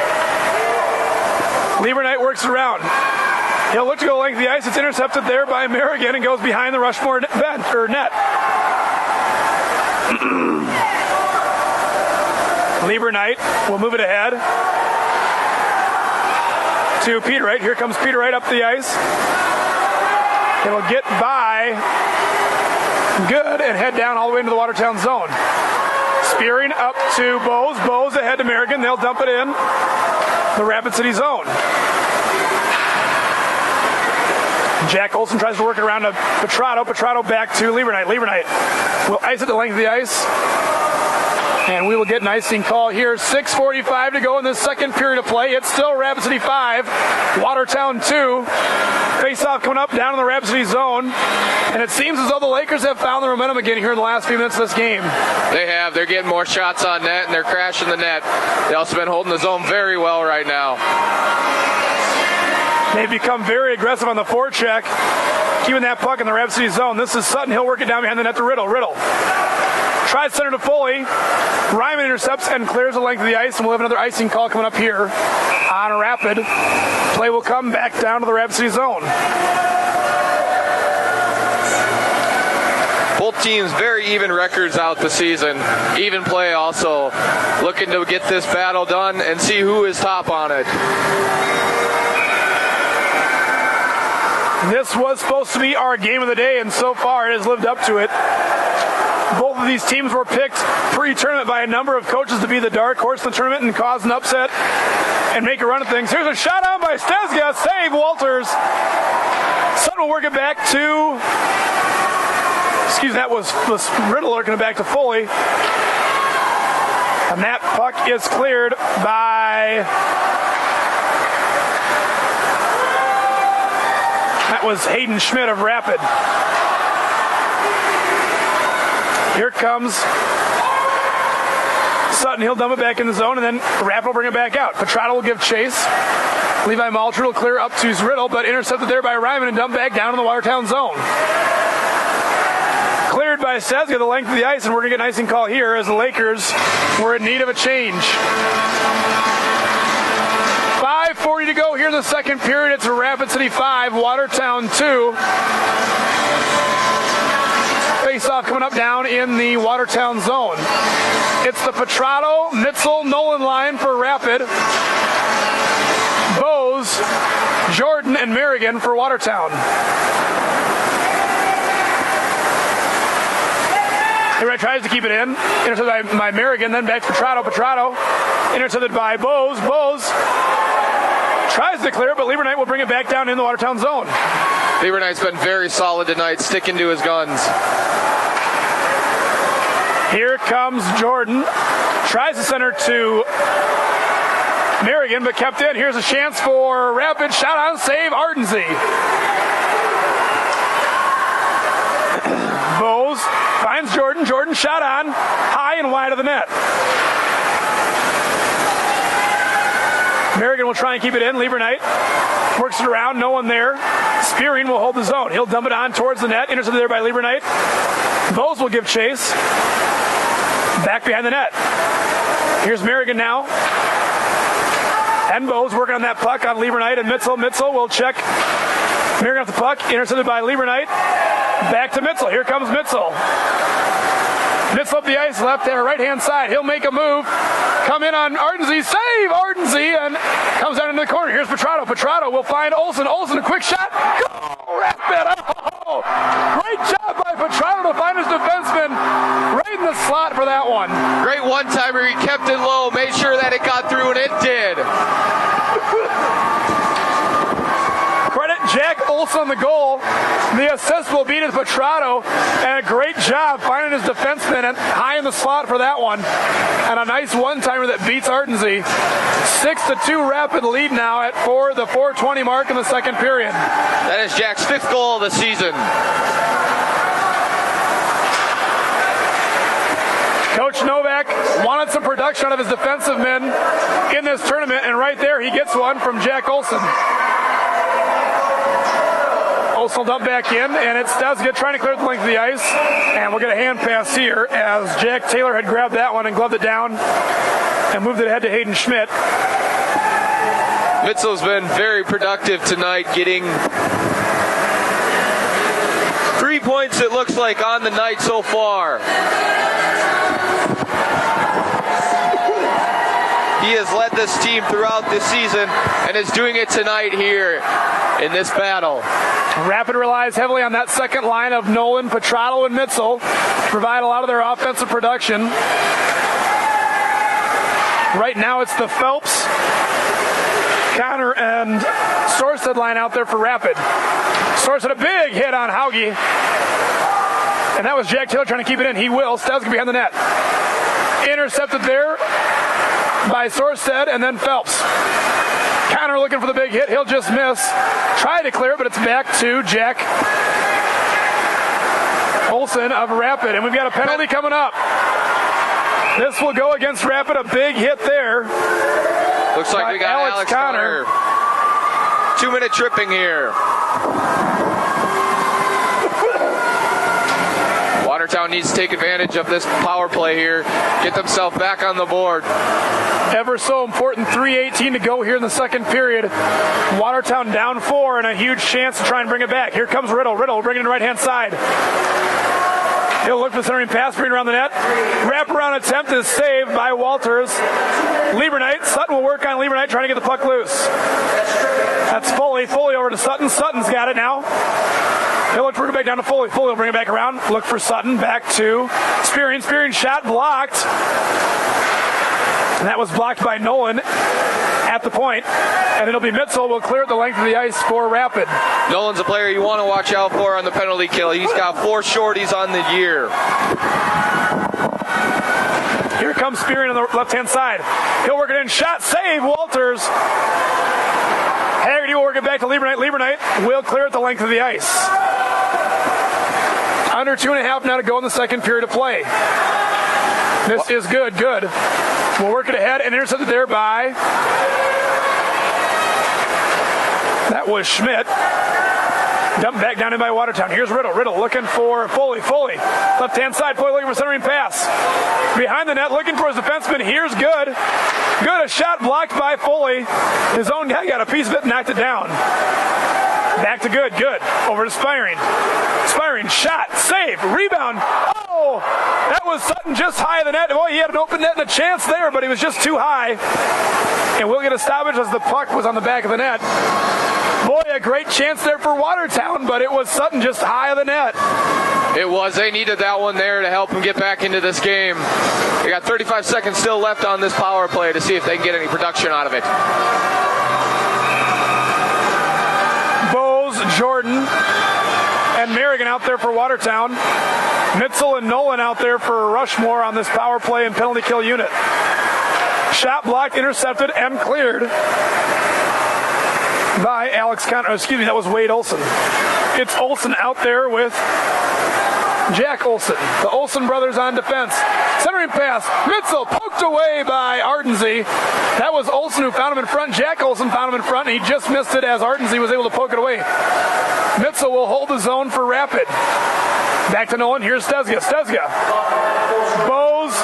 Lieberknight works it around. He'll look to go length of the ice. It's intercepted there by Merrigan and goes behind the Rushmore net. Lieberknight will move it ahead to Peterwright. Here comes Peterwright up the ice. It'll get by good and head down all the way into the Watertown zone. Spearing up to Bose. Bose ahead to Merrigan. They'll dump it in the Rapid City zone. Jack Olson tries to work it around to Petrato. Petrato back to Lieberknight. Lieberknight will ice it to length of the ice. And we will get an icing call here. 6:45 to go in the second period of play. It's still Rapid City 5, Watertown 2. Face-off coming up down in the Rapid City zone. And it seems as though the Lakers have found the momentum again here in the last few minutes of this game. They have. They're getting more shots on net, and they're crashing the net. They've also been holding the zone very well right now. They've become very aggressive on the forecheck, keeping that puck in the Rapid City zone. This is Sutton. He'll work it down behind the net to Riddle. Riddle tries center to Foley. Ryman intercepts and clears the length of the ice, and we'll have another icing call coming up here on Rapid. Play will come back down to the Rapid City zone. Both teams very even records out the season. Even play also. Looking to get this battle done and see who is top on it. This was supposed to be our game of the day, and so far it has lived up to it. Both of these teams were picked pre-tournament by a number of coaches to be the dark horse in the tournament and cause an upset and make a run of things. Here's a shot on by Stezga. Save Walters. Sutton will work it back to... that was Riddle working it back to Foley. And that puck is cleared by... That was Hayden Schmidt of Rapid. Here comes Sutton. He'll dump it back in the zone, and then Rapid will bring it back out. Petrato will give chase. Levi Malcher will clear up to Riddle, but intercepted there by Ryman and dumped back down in the Watertown zone. Cleared by Stezga the length of the ice, and we're going to get an icing call here as the Lakers were in need of a change. 5:40 to go here in the second period. It's Rapid City 5, Watertown 2. Face-off coming up down in the Watertown zone. It's the Petrato, Mitzel, Nolan line for Rapid. Bose, Jordan, and Merrigan for Watertown. Everybody tries to keep it in. Intercepted by Merrigan, then back to Petrato. Petrato intercepted by Bose. Bose tries to clear it, but Lieberknight will bring it back down in the Watertown zone. Lieberknight's been very solid tonight, sticking to his guns. Here comes Jordan. Tries to center to Merrigan, but kept in. Here's a chance for Rapid. Shot on save, Ardensey. Bose finds Jordan. Jordan shot on, high and wide of the net. Merrigan will try and keep it in. Lieberknight works it around. No one there. Spearing will hold the zone. He'll dump it on towards the net. Intercepted there by Lieberknight. Bose will give chase. Back behind the net. Here's Merrigan now. And Bose working on that puck on Lieberknight and Mitzel. Mitzel will check Merrigan off the puck. Intercepted by Lieberknight. Back to Mitzel. Here comes Mitzel. Mitzel up the ice, left there, right-hand side. He'll make a move. Come in on Ardensey. Save Ardensey, and comes down into the corner. Here's Petrato. Petrato will find Olson. Olson, a quick shot. Go, Rapid. Oh, great job by Petrato to find his defenseman right in the slot for that one. Great one-timer. He kept it low, made sure that it got through, and it did. Credit Jack Olson on the goal. The assist will be to Petrato, and a great job finding his defenseman high in the slot for that one. And a nice one-timer that beats Ardensey. 6-2 Rapid lead now at the 4:20 mark in the second period. That is Jack's 5th goal of the season. Coach Novak wanted some production out of his defensive men in this tournament, and right there he gets one from Jack Olson. Olson will dump back in, and it's Stezga trying to clear the length of the ice, and we'll get a hand pass here as Jack Taylor had grabbed that one and gloved it down and moved it ahead to Hayden Schmidt. Mitzel's been very productive tonight, getting 3 points, it looks like, on the night so far. He has led this team throughout this season and is doing it tonight here in this battle. Rapid relies heavily on that second line of Nolan, Petrato, and Mitzel to provide a lot of their offensive production. Right now it's the Phelps, Connor, and Sorsted line out there for Rapid. Sorsted a big hit on Hauge, and that was Jack Taylor trying to keep it in. He will. Stezga behind the net. Intercepted there by Sorsted, and then Phelps. Connor looking for the big hit. He'll just miss. Try to clear it, but it's back to Jack Olson of Rapid. And we've got a penalty coming up. This will go against Rapid. A big hit there. Looks like we got Alex Connor. 2-minute tripping here. Watertown needs to take advantage of this power play here, get themselves back on the board. Ever so important, 3:18 to go here in the second period. Watertown down 4 and a huge chance to try and bring it back. Here comes Riddle. Riddle bringing it to the right-hand side. He'll look for the centering pass, bring it around the net. Wraparound attempt is saved by Walters. Lieberknight. Sutton will work on Lieberknight trying to get the puck loose. That's Foley. Foley over to Sutton. Sutton's got it now. He'll look for it back down to Foley. Foley will bring it back around. Look for Sutton. Back to Spearing. Spearing shot blocked. And that was blocked by Nolan at the point. And it'll be Mitzel will clear the length of the ice for Rapid. Nolan's a player you want to watch out for on the penalty kill. He's got 4 shorties on the year. Here comes Spearing on the left-hand side. He'll work it in. Shot save. Walters. Haggerty will work it back to Lieberknight. Lieberknight will clear it the length of the ice. Under 2.5 now to go in the second period of play. This is good. Good. We'll work it ahead and intercepted there by... That was Schmidt. Dumped back down in by Watertown. Here's Riddle. Riddle looking for Foley. Foley. Left-hand side. Foley looking for centering pass. Behind the net looking for his defenseman. Here's Good. Good. A shot blocked by Foley. His own guy got a piece of it and knocked it down. Back to Good. Good. Over to Spiring. Spiring. Shot. Save. Rebound. Oh! That was Sutton just high of the net. Boy, he had an open net and a chance there, but he was just too high. And we'll get a stoppage as the puck was on the back of the net. Boy, a great chance there for Watertown, but it was Sutton just high of the net. It was. They needed that one there to help them get back into this game. They got 35 seconds still left on this power play to see if they can get any production out of it. Bowes, Jordan, and Merrigan out there for Watertown. Mitzel and Nolan out there for Rushmore on this power play and penalty kill unit. Shot blocked, intercepted, and cleared by Alex Connor. Excuse me, that was Wade Olson. It's Olson out there with Jack Olson. The Olson brothers on defense. Centering pass. Mitzel poked away by Ardensey. That was Olson who found him in front. Jack Olson found him in front, and he just missed it as Ardensey was able to poke it away. Mitzel will hold the zone for Rapid. Back to Nolan. Here's Stezga. Stezga. Bowes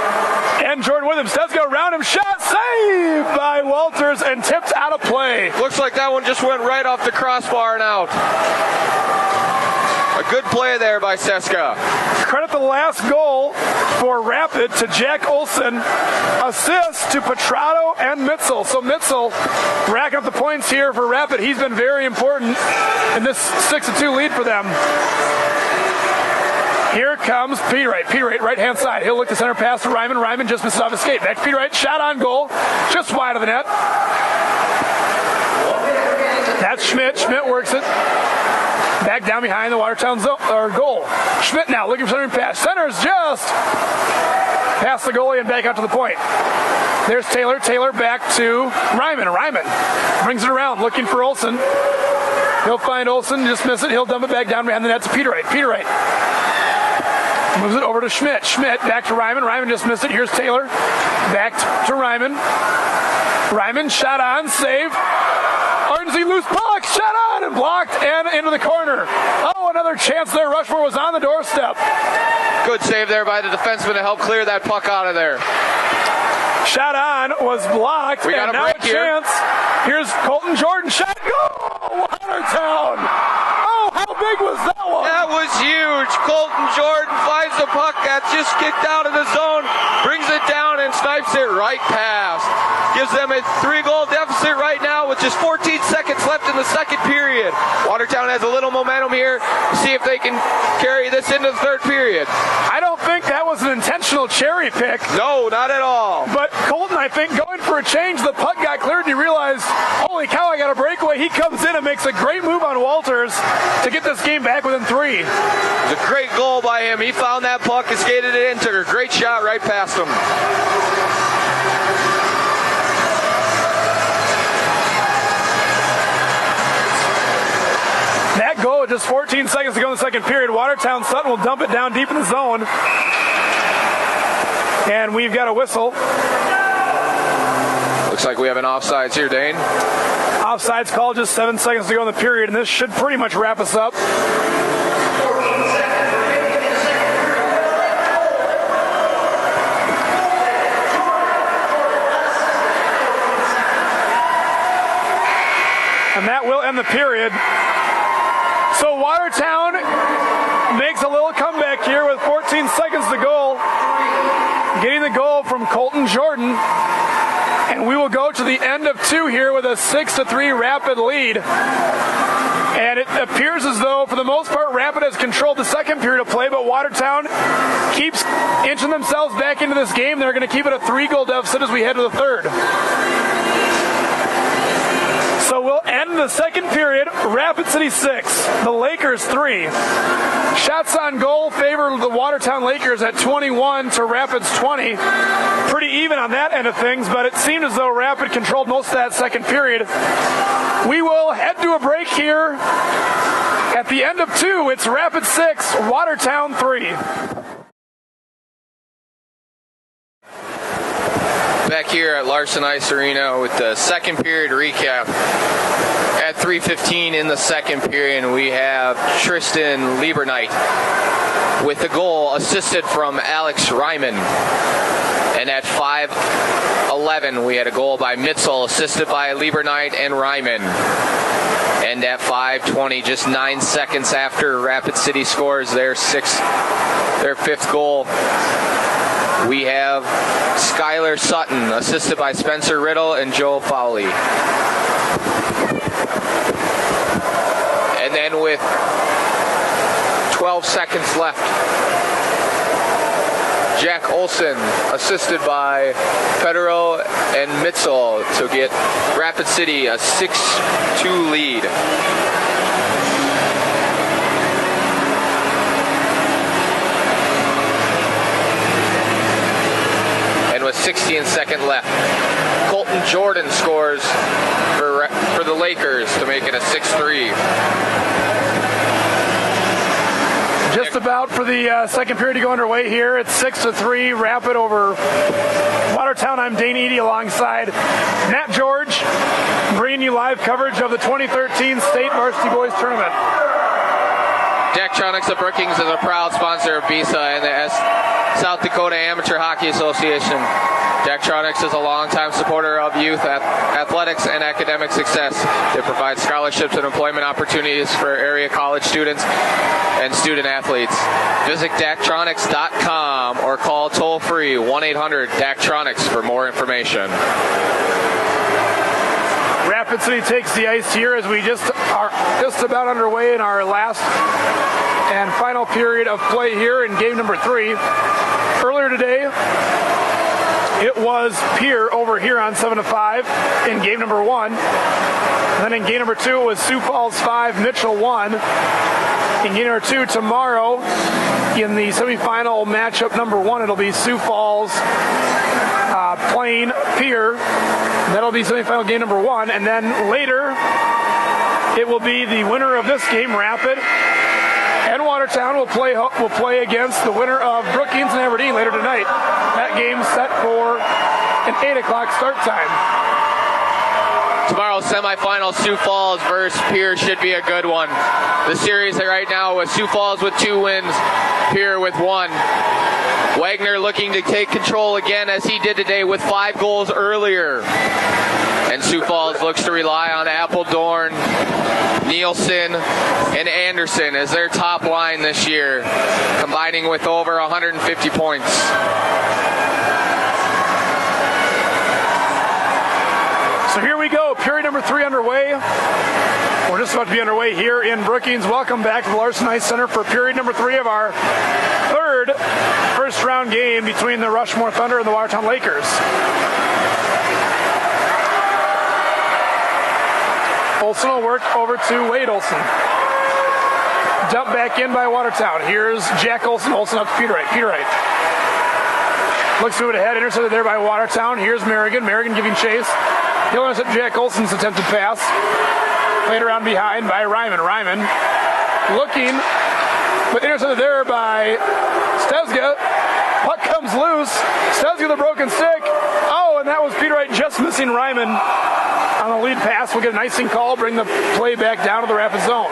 and Jordan with him. Stezga around him. Shot saved by Walters and tipped out of play. Looks like that one just went right off the crossbar and out. A good play there by Stezga. Credit the last goal for Rapid to Jack Olson. Assist to Petrato and Mitzel. So Mitzel racking up the points here for Rapid. He's been very important in this 6-2 lead for them. Here comes Peterwright. Peterwright, right-hand side. He'll look to center pass to Ryman. Ryman just misses off his skate. Back to Peterwright. Shot on goal. Just wide of the net. That's Schmidt. Schmidt works it. Back down behind the Watertown goal. Schmidt now looking for centering pass. Centers just past the goalie and back out to the point. There's Taylor. Taylor back to Ryman. Ryman brings it around looking for Olson. He'll find Olson. Just miss it. He'll dump it back down behind the net to Peterwright. Peterwright Moves it over to Schmidt. Schmidt back to Ryman. Ryman just missed it. Here's Taylor. Back to Ryman. Ryman shot on, save. Arnsey loose puck, shot on and blocked and into the corner. Oh, another chance there. Rushmore was on the doorstep. Good save there by the defenseman to help clear that puck out of there. Shot on was blocked. We got and a break here. Chance. Here's Colton Jordan. Shot. Goal! Watertown. Oh, how big was that one? That was huge. Colton Jordan finds the puck that's just kicked out of the zone, brings it down and snipes it right past. Gives them a 3-goal deficit right now with just 14 seconds left in the second period. Watertown has a little momentum here. See if they can carry this into the third period. I don't think that was an intentional cherry pick. No, not at all. But Colton, I think, going for a change, the puck got cleared and he realized, holy cow, I got a breakaway. He comes in and makes a great move on Walters to get this game back within 3. It's a great goal by him. He found that puck and skated it in, took a great shot right past him. That goal, just 14 seconds to go in the second period. Watertown Sutton will dump it down deep in the zone. And we've got a whistle. Looks like we have an offsides here, Dane. Offsides call, just 7 seconds to go in the period, and this should pretty much wrap us up. And that will end the period. So Watertown makes a little comeback here with 14 seconds to go. Getting the goal from Colton Jordan. And we will go to the end of 2 here with a 6-3 Rapid lead. And it appears as though, for the most part, Rapid has controlled the second period of play, but Watertown keeps inching themselves back into this game. They're going to keep it a 3-goal deficit as we head to the third. So we'll end the second period, Rapid City 6, the Lakers 3. Shots on goal favor the Watertown Lakers at 21 to Rapid's 20. Pretty even on that end of things, but it seemed as though Rapid controlled most of that second period. We will head to a break here. At the end of 2, it's Rapid 6, Watertown 3. Back here at Larson Ice Arena with the second period recap. At 3:15 in the second period, we have Tristan Lieberknight with the goal assisted from Alex Ryman. And at 5:11, we had a goal by Mitzel assisted by Lieberknight and Ryman. And at 5:20, just 9 seconds after Rapid City scores their 5th goal, we have Skylar Sutton, assisted by Spencer Riddle and Joe Fowley. And then with 12 seconds left, Jack Olson, assisted by Federo and Mitzel, to get Rapid City a 6-2 lead. With 16 seconds left, Colton Jordan scores for the Lakers to make it a 6-3. Just about for the second period to go underway here. It's 6-3, Rapid over Watertown. I'm Dane Eady alongside Matt George, bringing you live coverage of the 2013 State Varsity Boys Tournament. Daktronics of Brookings is a proud sponsor of BISA and the South Dakota Amateur Hockey Association. Daktronics is a longtime supporter of youth athletics and academic success. They provide scholarships and employment opportunities for area college students and student athletes. Visit Daktronics.com or call toll-free 1-800-DAKTRONICS for more information. Rapid City takes the ice here as we just are just about underway in our last and final period of play here in game number 3. Earlier today, it was Pierre over here on 7-5 in game number 1. And then in game number 2, it was Sioux Falls 5, Mitchell 1. In game number 2 tomorrow, in the semifinal matchup number 1, it'll be Sioux Falls playing Pierre. That'll be semifinal game number 1. And then later, it will be the winner of this game, Rapid, And Watertown will play against the winner of Brookings and Aberdeen later tonight. That game's set for an 8 o'clock start time. Tomorrow's semifinal, Sioux Falls versus Pierre, should be a good one. The series right now with Sioux Falls with 2 wins, Pierre with 1. Wagner looking to take control again as he did today with 5 goals earlier. And Sioux Falls looks to rely on Appledorn, Nielsen, and Anderson as their top line this year, combining with over 150 points. So here we go, period number 3 underway. We're just about to be underway here in Brookings. Welcome back to the Larson Ice Center for period number 3 of our third first-round game between the Rushmore Thunder and the Watertown Lakers. Olsen will work over to Wade Olsen. Dump back in by Watertown. Here's Jack Olsen. Olsen up to Peter Wright. Peter Wright looks to it ahead. Intercepted there by Watertown. Here's Merrigan. Merrigan giving chase. He'll intercept Jack Olsen's attempted pass. Played around behind by Ryman. Ryman looking, but intercepted there by Stezga. Puck comes loose. Stezga with a broken stick. Oh, and that was Peter Wright just missing Ryman on the lead pass. We'll get an icing call, bring the play back down to the Rapid zone.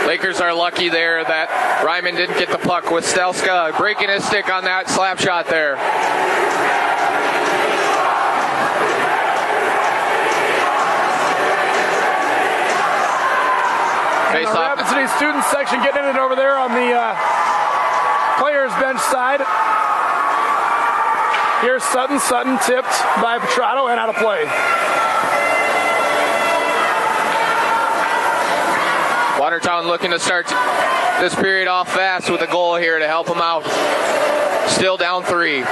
Lakers are lucky there that Ryman didn't get the puck with Stelska breaking his stick on that slap shot there. And the Rapid City student section getting it over there on the players bench side. Here's Sutton. Sutton tipped by Petrato and out of play. Watertown looking to start this period off fast with a goal here to help them out. Still down 3.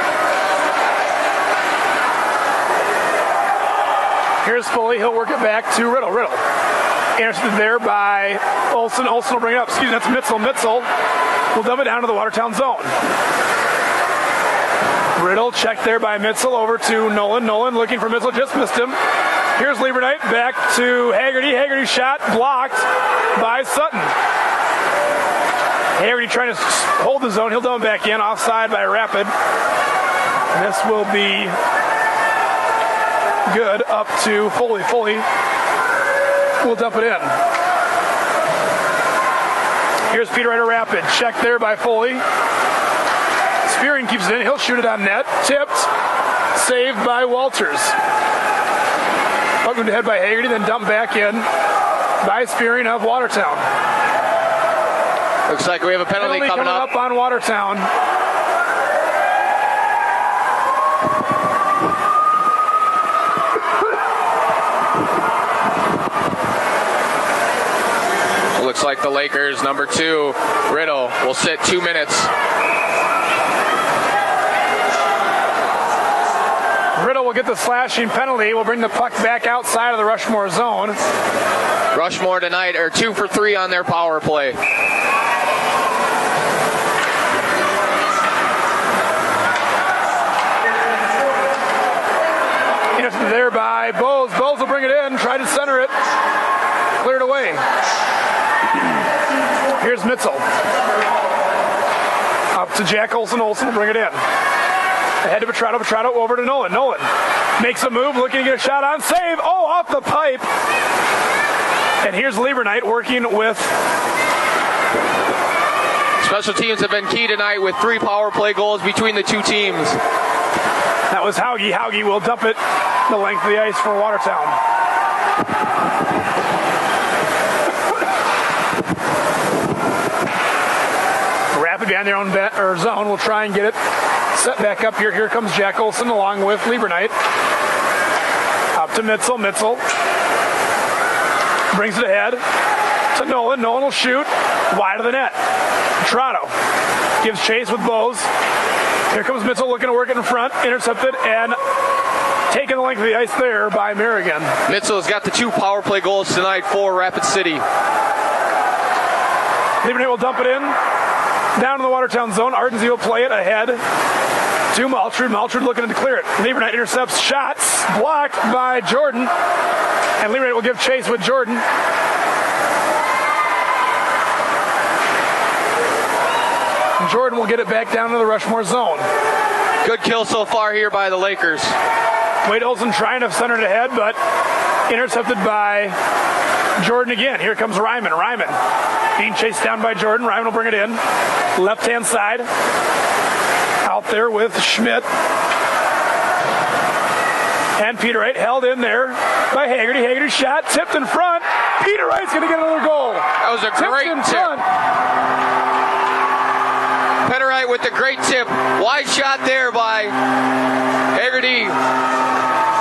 Here's Foley. He'll work it back to Riddle. Riddle intercepted there by Olsen. Olsen will bring it up. Excuse me, that's Mitzel. Mitzel will dump it down to the Watertown zone. Riddle checked there by Mitzel over to Nolan. Nolan looking for Mitzel, just missed him. Here's Lieberknight back to Haggerty. Haggerty shot blocked by Sutton. Haggerty trying to hold the zone. He'll dump it back in, offside by Rapid. And this will be good up to Foley. Foley will dump it in. Here's Peter Ryder Rapid. Checked there by Foley. Spearing keeps it in. He'll shoot it on net. Tipped. Saved by Walters. Puck moved ahead by Haggerty, then dumped back in by Spearing of Watertown. Looks like we have a penalty coming up on Watertown. Looks like the Lakers, number 2, Riddle, will sit 2 minutes. Riddle will get the slashing penalty. We'll bring the puck back outside of the Rushmore zone. Rushmore tonight are 2 for 3 on their power play. Intercepted there by Bowes. Bowes will bring it in, try to center it. Cleared away. Here's Mitzel. Up to Jack Olsen. Olsen will bring it in. Ahead to Petrato. Petrato over to Nolan. Nolan makes a move, looking to get a shot on. Save! Oh, off the pipe. And here's Lieberknight working with... Special teams have been key tonight with 3 power play goals between the 2 teams. That was Hauge. Hauge will dump it the length of the ice for Watertown. Rapid behind their own zone will try and get it set back up here. Here comes Jack Olsen along with Lieberknight. Up to Mitzel. Mitzel brings it ahead to Nolan. Nolan will shoot wide of the net. Petrato gives chase with Bowes. Here comes Mitzel looking to work it in front. Intercepted and taking the length of the ice there by Merrigan. Mitzel has got the 2 power play goals tonight for Rapid City. Lieberknight will dump it in. Down in the Watertown zone. Ardensey will play it ahead to Maltrud. Maltrud looking to clear it. Lieberknight intercepts shots. Blocked by Jordan. And Lieberknight will give chase with Jordan. Jordan will get it back down to the Rushmore zone. Good kill so far here by the Lakers. Wade Olson trying to center it ahead, but intercepted by Jordan again. Here comes Ryman. Ryman being chased down by Jordan. Ryman will bring it in. Left-hand side. Out there with Schmidt. And Peter Wright held in there by Haggerty. Haggerty shot, tipped in front. Peter Wright's going to get another goal. That was a great tip. Peter Wright with the great tip. Wide shot there by Haggerty.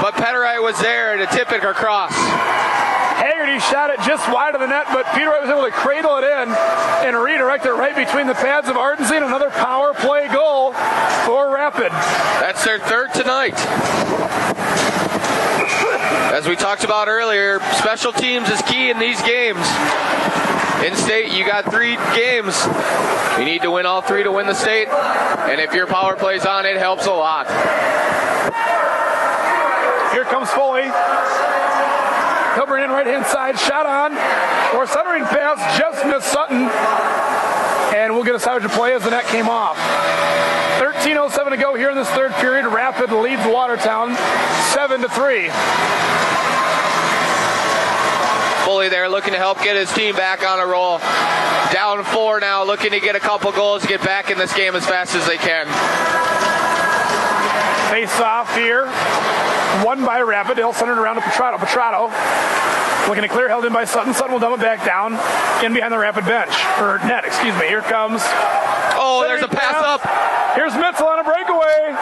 But Peter Wright was there to tip it across. Haggerty shot it just wide of the net, but Peter Wright was able to cradle it in and redirect it right between the pads of Ardency, and another power play goal for Rapid. That's their third tonight. As we talked about earlier, special teams is key in these games. In state, you got 3 games. You need to win all 3 to win the state, and if your power play's on, it helps a lot. Here comes Foley. He'll bring in right-hand side, shot on, or centering pass, just missed Sutton. And we'll get a salvage of play as the net came off. 13:07 to go here in this third period. Rapid leads Watertown 7-3. Foley there looking to help get his team back on a roll. Down 4 now, looking to get a couple goals to get back in this game as fast as they can. Face off here. Won by Rapid. They'll send it around to Petrato. Petrato looking to clear, held in by Sutton. Sutton will dump it back down in behind the Rapid bench. Or net, excuse me. Here comes. Oh, there's a pass up. Here's Mitzel on a breakaway.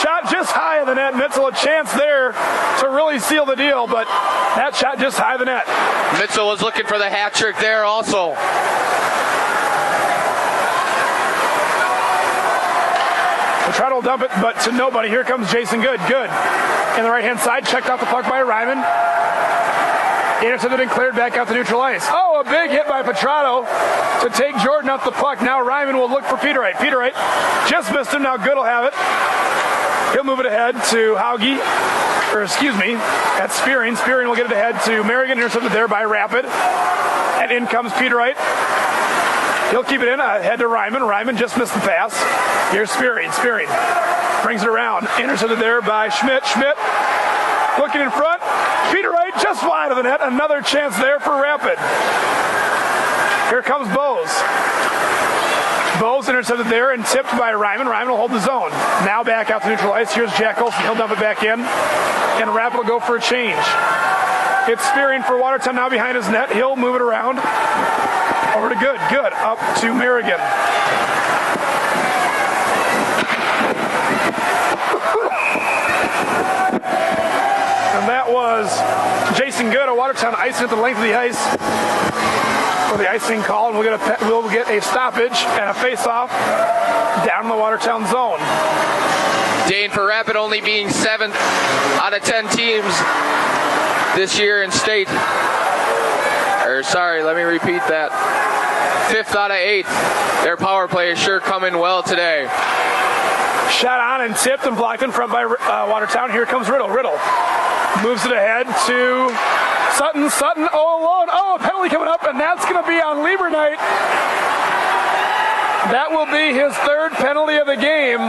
Shot just high of the net. Mitzel a chance there to really seal the deal, but that shot just high of the net. Mitzel was looking for the hat trick there also. Petrato will dump it, but to nobody. Here comes Jason Good. Good. In the right-hand side, checked off the puck by Ryman. Intercepted and cleared back out to neutral ice. Oh, a big hit by Petrato to take Jordan off the puck. Now Ryman will look for Peter Wright. Peter Wright just missed him. Now Good will have it. He'll move it ahead to Hauge. Or excuse me, that's Spearing. Spearing will get it ahead to Merrigan. Intercepted there by Rapid. And in comes Peter Wright. He'll keep it in ahead to Ryman. Ryman just missed the pass. Here's Spearing. Spearing brings it around. Intercepted there by Schmidt. Schmidt looking in front. Peter Wright just wide of the net. Another chance there for Rapid. Here comes Bowes. Bowes intercepted there and tipped by Ryman. Ryman will hold the zone. Now back out to neutral ice. Here's Jack Olsen. He'll dump it back in. And Rapid will go for a change. It's Spearing for Watertown now behind his net. He'll move it around. Over to Good. Good. Up to Merrigan. And that was Jason Good of Watertown icing at the length of the ice for the icing call. And we'll get a stoppage and a face-off down in the Watertown zone. Dane for Rapid only being 7th out of 10 teams this year in state. Let me repeat that. 5th out of 8. Their power play is sure coming well today. Shot on and tipped and blocked in front by Watertown. Here comes Riddle. Riddle moves it ahead to Sutton. Sutton all alone. Oh, a penalty coming up, and that's going to be on Liebernight. That will be his 3rd penalty of the game.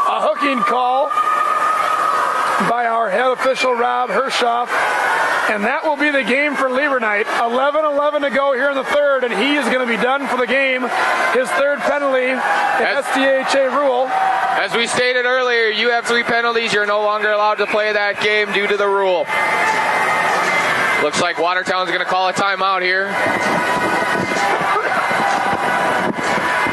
A hooking call by our head official, Rob Hershoff. And that will be the game for Liebernight. 11:11 to go here in the 3rd, and he is going to be done for the game. His 3rd penalty, the SDHA rule. As we stated earlier, you have 3 penalties. You're no longer allowed to play that game due to the rule. Looks like Watertown's going to call a timeout here.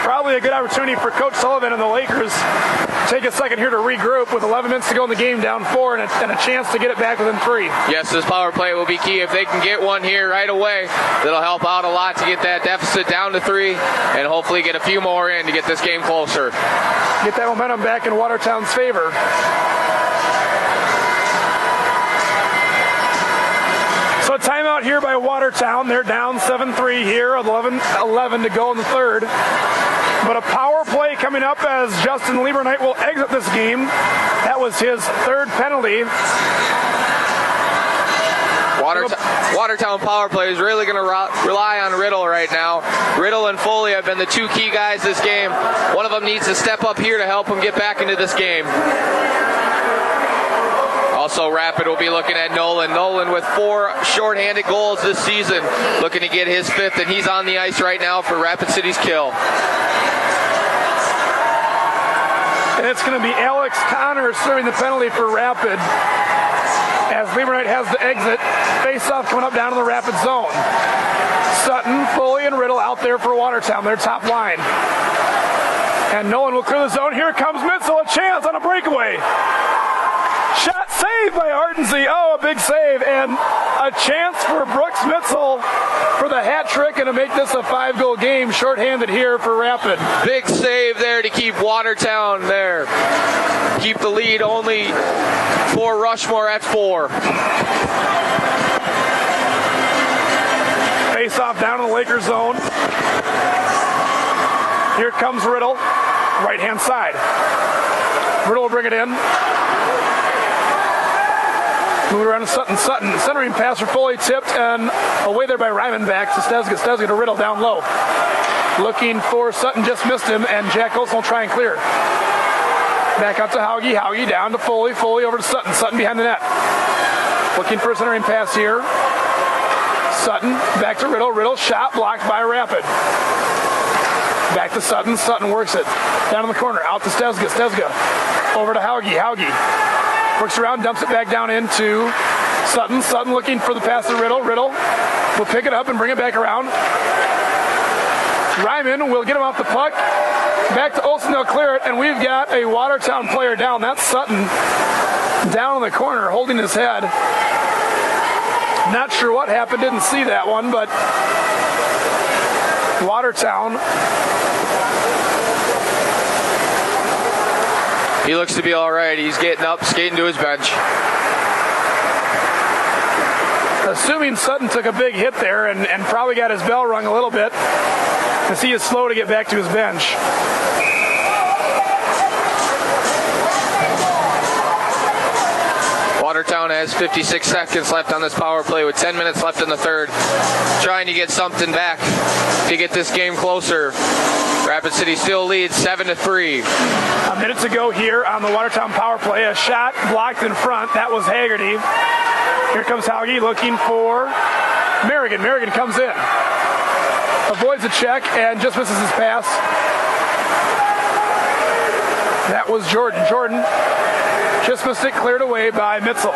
Probably a good opportunity for Coach Sullivan and the Lakers to take a second here to regroup with 11 minutes to go in the game, down 4, and a chance to get it back within 3. Yes, this power play will be key. If they can get one here right away, that'll help out a lot to get that deficit down to 3 and hopefully get a few more in to get this game closer. Get that momentum back in Watertown's favor. So a timeout here by Watertown. They're down 7-3 here, 11:11 to go in the 3rd. But a power play coming up as Justin Liebernight will exit this game. That was his 3rd penalty. Watertown power play is really going to rely on Riddle right now. Riddle and Foley have been the two key guys this game. One of them needs to step up here to help him get back into this game. Also, Rapid will be looking at Nolan. Nolan with 4 shorthanded goals this season, looking to get his 5th, and he's on the ice right now for Rapid City's kill. And it's going to be Alex Connor serving the penalty for Rapid, as Lieberknight has the exit. Face-off coming up down in the Rapid zone. Sutton, Foley, and Riddle out there for Watertown, their top line. And Nolan will clear the zone. Here comes Mitzel, a chance on a breakaway. Shot saved by Ardenzy. Oh, a big save. And a chance for Brooks Mitzel for the hat trick and to make this a 5-goal game, shorthanded here for Rapid. Big save there to keep Watertown there. Keep the lead only for Rushmore at 4. Face off down in the Lakers zone. Here comes Riddle, right-hand side. Riddle will bring it in. Move around to Sutton. Sutton, centering pass for Foley, tipped, and away there by Ryman, back to Stezga. Stezga to Riddle down low. Looking for Sutton, just missed him, and Jack Olsen will try and clear. Back out to Hauge. Hauge down to Foley. Foley over to Sutton. Sutton behind the net. Looking for a centering pass here. Sutton back to Riddle. Riddle shot blocked by Rapid. Back to Sutton. Sutton works it. Down in the corner. Out to Stezga. Stezga over to Hauge. Hauge works around, dumps it back down into Sutton. Sutton looking for the pass to Riddle. Riddle will pick it up and bring it back around. Ryman will get him off the puck. Back to Olsen, they'll clear it, and we've got a Watertown player down. That's Sutton down in the corner holding his head. Not sure what happened, didn't see that one, but Watertown. He looks to be all right. He's getting up, skating to his bench. Assuming Sutton took a big hit there and probably got his bell rung a little bit, because he is slow to get back to his bench. Watertown has 56 seconds left on this power play with 10 minutes left in the third. Trying to get something back to get this game closer. Rapid City still leads 7-3. A minute to go here on the Watertown power play. A shot blocked in front. That was Haggerty. Here comes Hauge looking for Merrigan. Merrigan comes in. Avoids a check and just misses his pass. That was Jordan. Jordan just missed it, cleared away by Mitzel.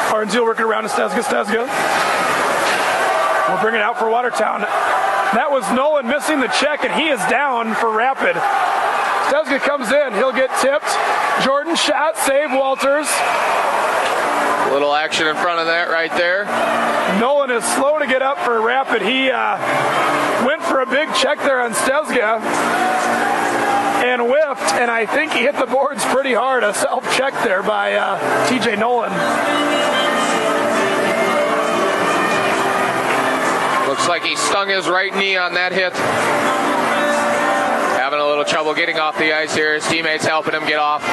Arnzel working around to Stezga. Stezga will bring it out for Watertown. That was Nolan missing the check, and he is down for Rapid. Stezga comes in. He'll get tipped. Jordan shot, save Walters. A little action in front of that right there. Nolan is slow to get up for Rapid. He went for a big check there on Stezga and whiffed, and I think he hit the boards pretty hard. A self-check there by TJ Nolan. Looks like he stung his right knee on that hit. Having a little trouble getting off the ice here. His teammates helping him get off.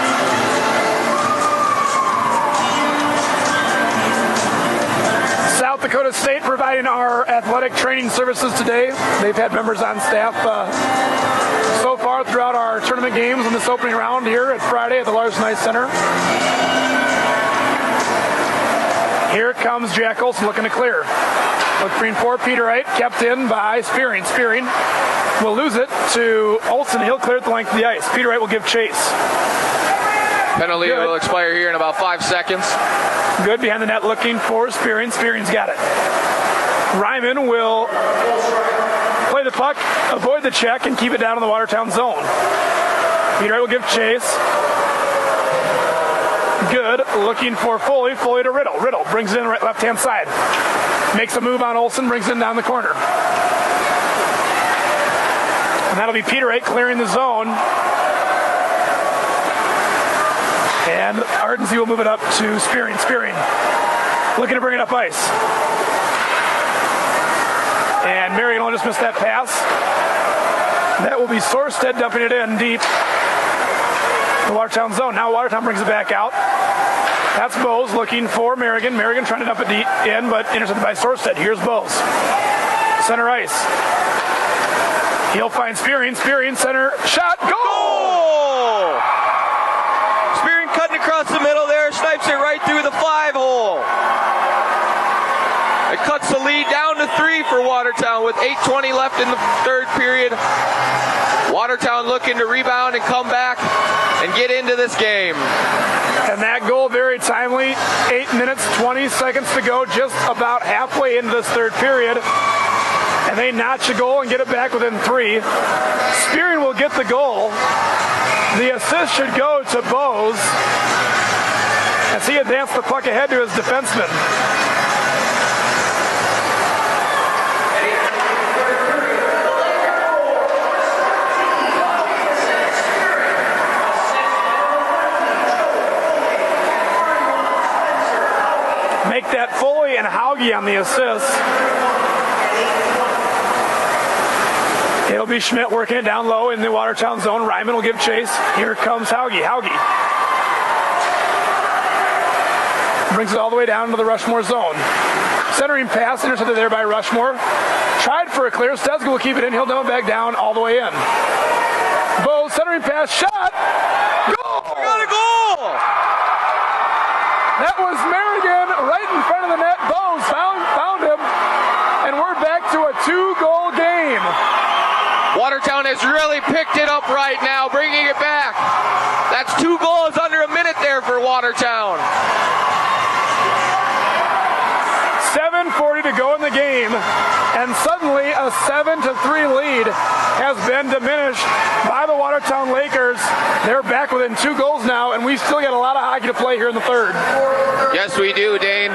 South Dakota State providing our athletic training services today. They've had members on staff so far throughout our tournament games in this opening round here at Friday at the Larson Ice Center. Here comes Jack Olsen looking to clear. Looking for Peter Wright, kept in by Spearing. Spearing will lose it to Olsen. He'll clear it the length of the ice. Peter Wright will give chase. Penalty will expire here in about 5 seconds. Good behind the net looking for Spearing. Spearing's got it. Ryman will play the puck, avoid the check, and keep it down in the Watertown zone. Peter Wright will give chase. Good. Looking for Foley. Foley to Riddle. Riddle brings it in right left-hand side. Makes a move on Olsen, brings it in down the corner. And that'll be Peter Wright clearing the zone. And Ardenzy will move it up to Spearing. Spearing looking to bring it up ice. And Marion will just miss that pass. That will be Sorsted dumping it in deep. The Watertown zone. Now Watertown brings it back out. That's Bowes looking for Merrigan. Merrigan trying to dump it in, but intercepted by Sorsted. Here's Bowes. Center ice. He'll find Spearing. Spearing, center, shot, goal! Spearing cutting across the middle there, snipes it right through the 5-hole. It cuts the lead down to 3 for Watertown with 8:20 left in the third period. Watertown looking to rebound and come back and get into this game. And that goal very timely. 8 minutes, 20 seconds to go, just about halfway into this third period. And they notch a goal and get it back within 3. Spearing will get the goal. The assist should go to Bowes as he advanced the puck ahead to his defenseman. Make that Foley and Hauge on the assist. It'll be Schmidt working it down low in the Watertown zone. Ryman will give chase. Here comes Hauge. Hauge brings it all the way down to the Rushmore zone. Centering pass, intercepted there by Rushmore. Tried for a clear. Stezga will keep it in. He'll dump it back down all the way in. Bowes, centering pass, shot. Goal! Got a goal! That was Merrigan right in front of the net. Bowes found him. And we're back to a 2-goal game. Watertown has really picked it up right now, bringing it back. That's 2 goals under a minute there for Watertown. 7:40 to go in the game, and suddenly a 7-3 lead has been diminished by the Watertown Lakers. They're back within 2 goals now, and we've still got a lot of hockey to play here in the third. Yes, we do, Dane.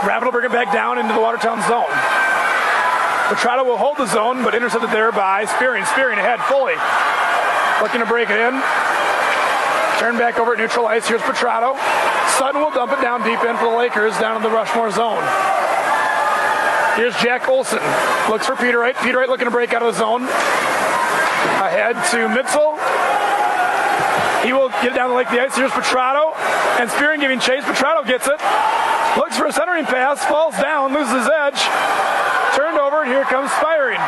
Rapid will bring it back down into the Watertown zone. Petrado will hold the zone, but intercepted there by Spearing. Spearing ahead, Foley looking to break it in. Turn back over at neutral ice. Here's Petrado. Sutton will dump it down deep in for the Lakers down in the Rushmore zone. Here's Jack Olson. Looks for Peter Wright. Peter Wright looking to break out of the zone. Ahead to Mitzel. He will get it down the lake of the ice. Here's Petrado. And Spearing giving chase. Petrado gets it. Looks for a centering pass. Falls down. Loses his edge. Turned over, and here comes Spearing.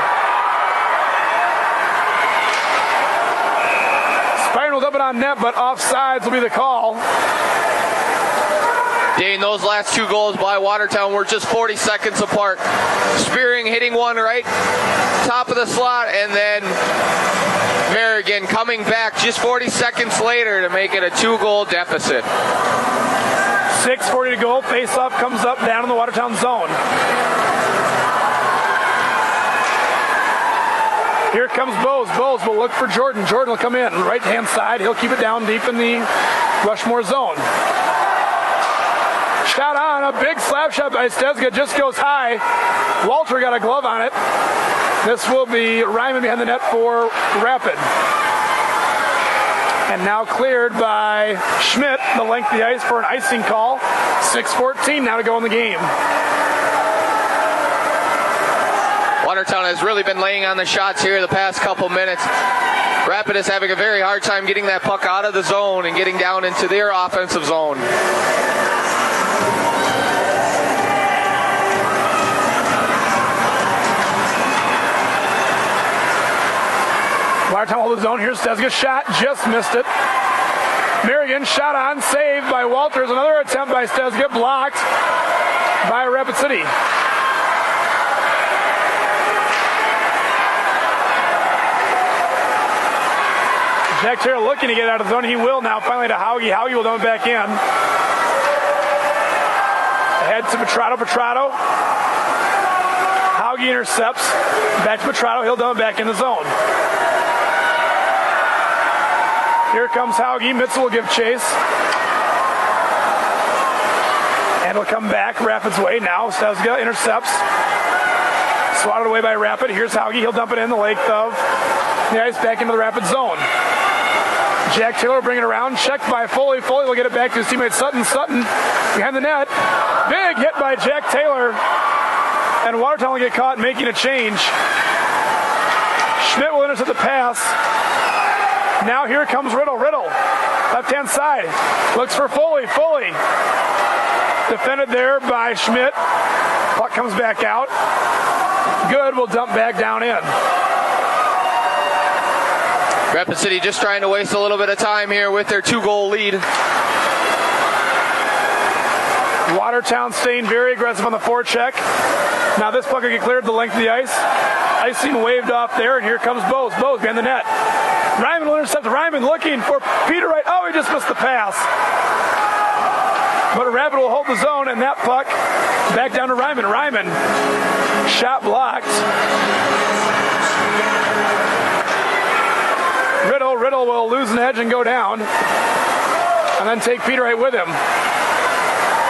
Spearing will dump it on net, but offsides will be the call. Dane, those last 2 goals by Watertown were just 40 seconds apart. Spearing hitting one right top of the slot, and then Merrigan coming back just 40 seconds later to make it a 2-goal deficit. 6:40 to go. Face-off comes up down in the Watertown zone. Here comes Bowes. Bowes will look for Jordan. Jordan will come in. Right-hand side. He'll keep it down deep in the Rushmore zone. Shot on. A big slap shot by Stezga. Just goes high. Walter got a glove on it. This will be Ryman behind the net for Rapid. And now cleared by Schmidt, the length of the ice for an icing call. 6:14 now to go in the game. Watertown has really been laying on the shots here the past couple minutes. Rapid is having a very hard time getting that puck out of the zone and getting down into their offensive zone. Watertown hold the zone. Here's Stezga's shot. Just missed it. Merrigan shot on. Saved by Walters. Another attempt by Stezga. Blocked by Rapid City. Jack Taylor looking to get out of the zone. He will now. Finally to Hauge. Hauge will dump it back in. Ahead to Petrado. Petrado. Hauge intercepts. Back to Petrado. He'll dump it back in the zone. Here comes Hauge. Mitzel will give chase. And will come back Rapid's way now. Stezga intercepts. Swatted away by Rapid. Here's Hauge. He'll dump it in the length of the ice back into the Rapid zone. Jack Taylor will bring it around. Checked by Foley. Foley will get it back to his teammate Sutton. Sutton behind the net. Big hit by Jack Taylor. And Watertown will get caught making a change. Schmidt will intercept the pass. Now here comes Riddle. Left-hand side. Looks for Foley. Defended there by Schmidt. Puck comes back out. Good, will dump back down in. Rapid City just trying to waste a little bit of time here with their 2-goal lead. Watertown staying very aggressive on the forecheck. Now this puck will get cleared the length of the ice. Icing waved off there, and here comes Bose. Bose behind the net. Ryman will intercept. Ryman looking for Peter Wright. Oh, he just missed the pass. But Rapid will hold the zone, and that puck back down to Ryman. Ryman, shot blocked. Riddle will lose an edge and go down, and then take Peter Wright with him.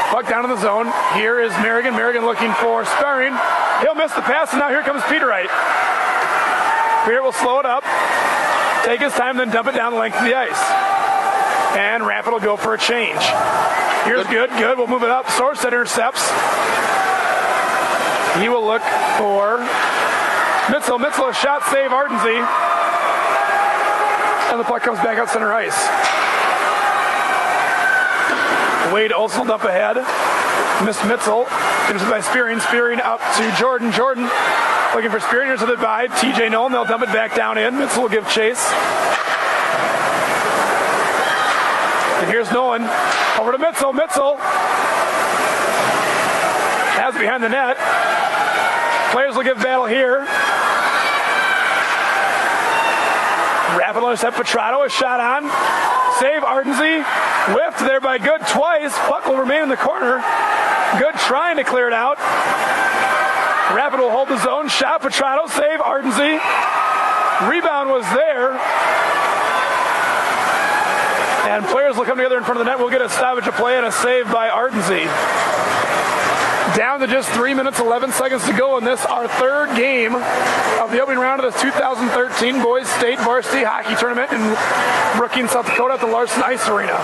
Puck down in the zone. Here is Merrigan. Merrigan looking for Sparring. He'll miss the pass, and now here comes Peter Wright. Peter will slow it up, take his time, then dump it down the length of the ice. And Rapid will go for a change. Here's good. We'll move it up. Sorsted intercepts. He will look for Mitzel. A shot save, Ardensey. And the puck comes back out center ice. Wade Olsen will dump ahead. Missed Mitzel. Intercepted by Spearing. Spearing up to Jordan. Jordan looking for Spearing. Intercepted by TJ Nolan. They'll dump it back down in. Mitzel will give chase. And here's Nolan. Over to Mitzel. Mitzel has it behind the net. Players will give battle here. Rapid will intercept Petrato. A shot on. Save Ardensey. Whiffed there by Good twice. Puck will remain in the corner. Good trying to clear it out. Rapid will hold the zone. Shot Petrato. Save Ardensey. Rebound was there. And players will come together in front of the net. We'll get a stoppage of play and a save by Ardensey. Down to just 3 minutes, 11 seconds to go in this, our third game of the opening round of this 2013 Boys State Varsity Hockey Tournament in Brookings, South Dakota at the Larson Ice Arena.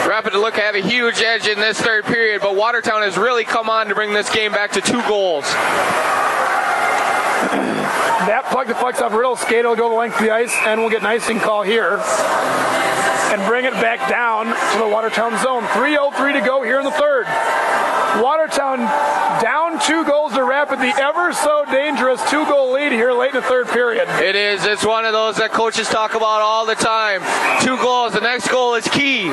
Rapid to look to have a huge edge in this third period, but Watertown has really come on to bring this game back to 2 goals. That puck deflects off Riddle's skate. It'll go the length of the ice, and we'll get an icing call here and bring it back down to the Watertown zone. 3:03 to go here in the third. Watertown down 2 goals to Rapid, the ever so dangerous 2-goal lead here late in the third period. It is. It's one of those that coaches talk about all the time. 2 goals. The next goal is key.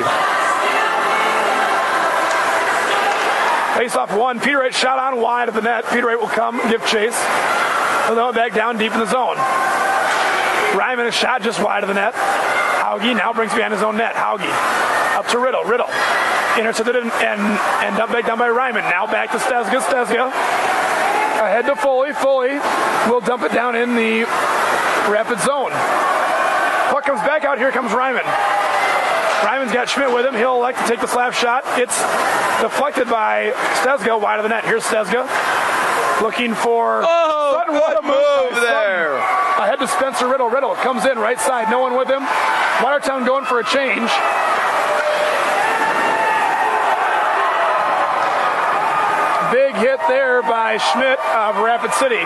Face off one. Peter Wright shot on wide of the net. Peter Wright will come, give chase. They'll throw it back down deep in the zone. Ryman, a shot just wide of the net. Hauge now brings behind his own net. Hauge up to Riddle. Riddle intercepted and dumped back down by Ryman. Now back to Stezga. Stezga ahead to Foley. Foley will dump it down in the Rapid zone. Puck comes back out. Here comes Ryman. Ryman's got Schmidt with him. He'll elect to take the slap shot. It's deflected by Stezga wide of the net. Here's Stezga looking for Sutton. What a move there. Ahead to Spencer Riddle. Riddle comes in right side. No one with him. Watertown going for a change. Big hit there by Schmidt of Rapid City.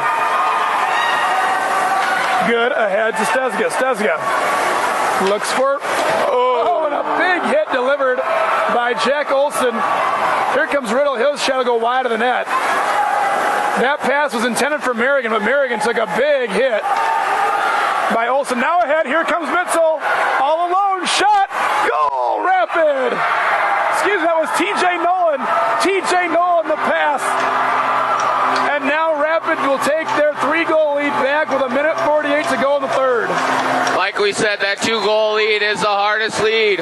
Good ahead to Stezga. Stezga looks for and a big hit delivered by Jack Olson. Here comes Riddle. His shot will go wide of the net. That pass was intended for Merrigan, but Merrigan took a big hit by Olson. Now ahead, here comes Mitzel. All alone, shot, goal, Rapid. Excuse me, that was TJ Nolan. TJ Nolan, the pass. And now Rapid will take their 3-goal lead back with 1:48 to go in the third. Like we said, that 2-goal lead is the hardest lead.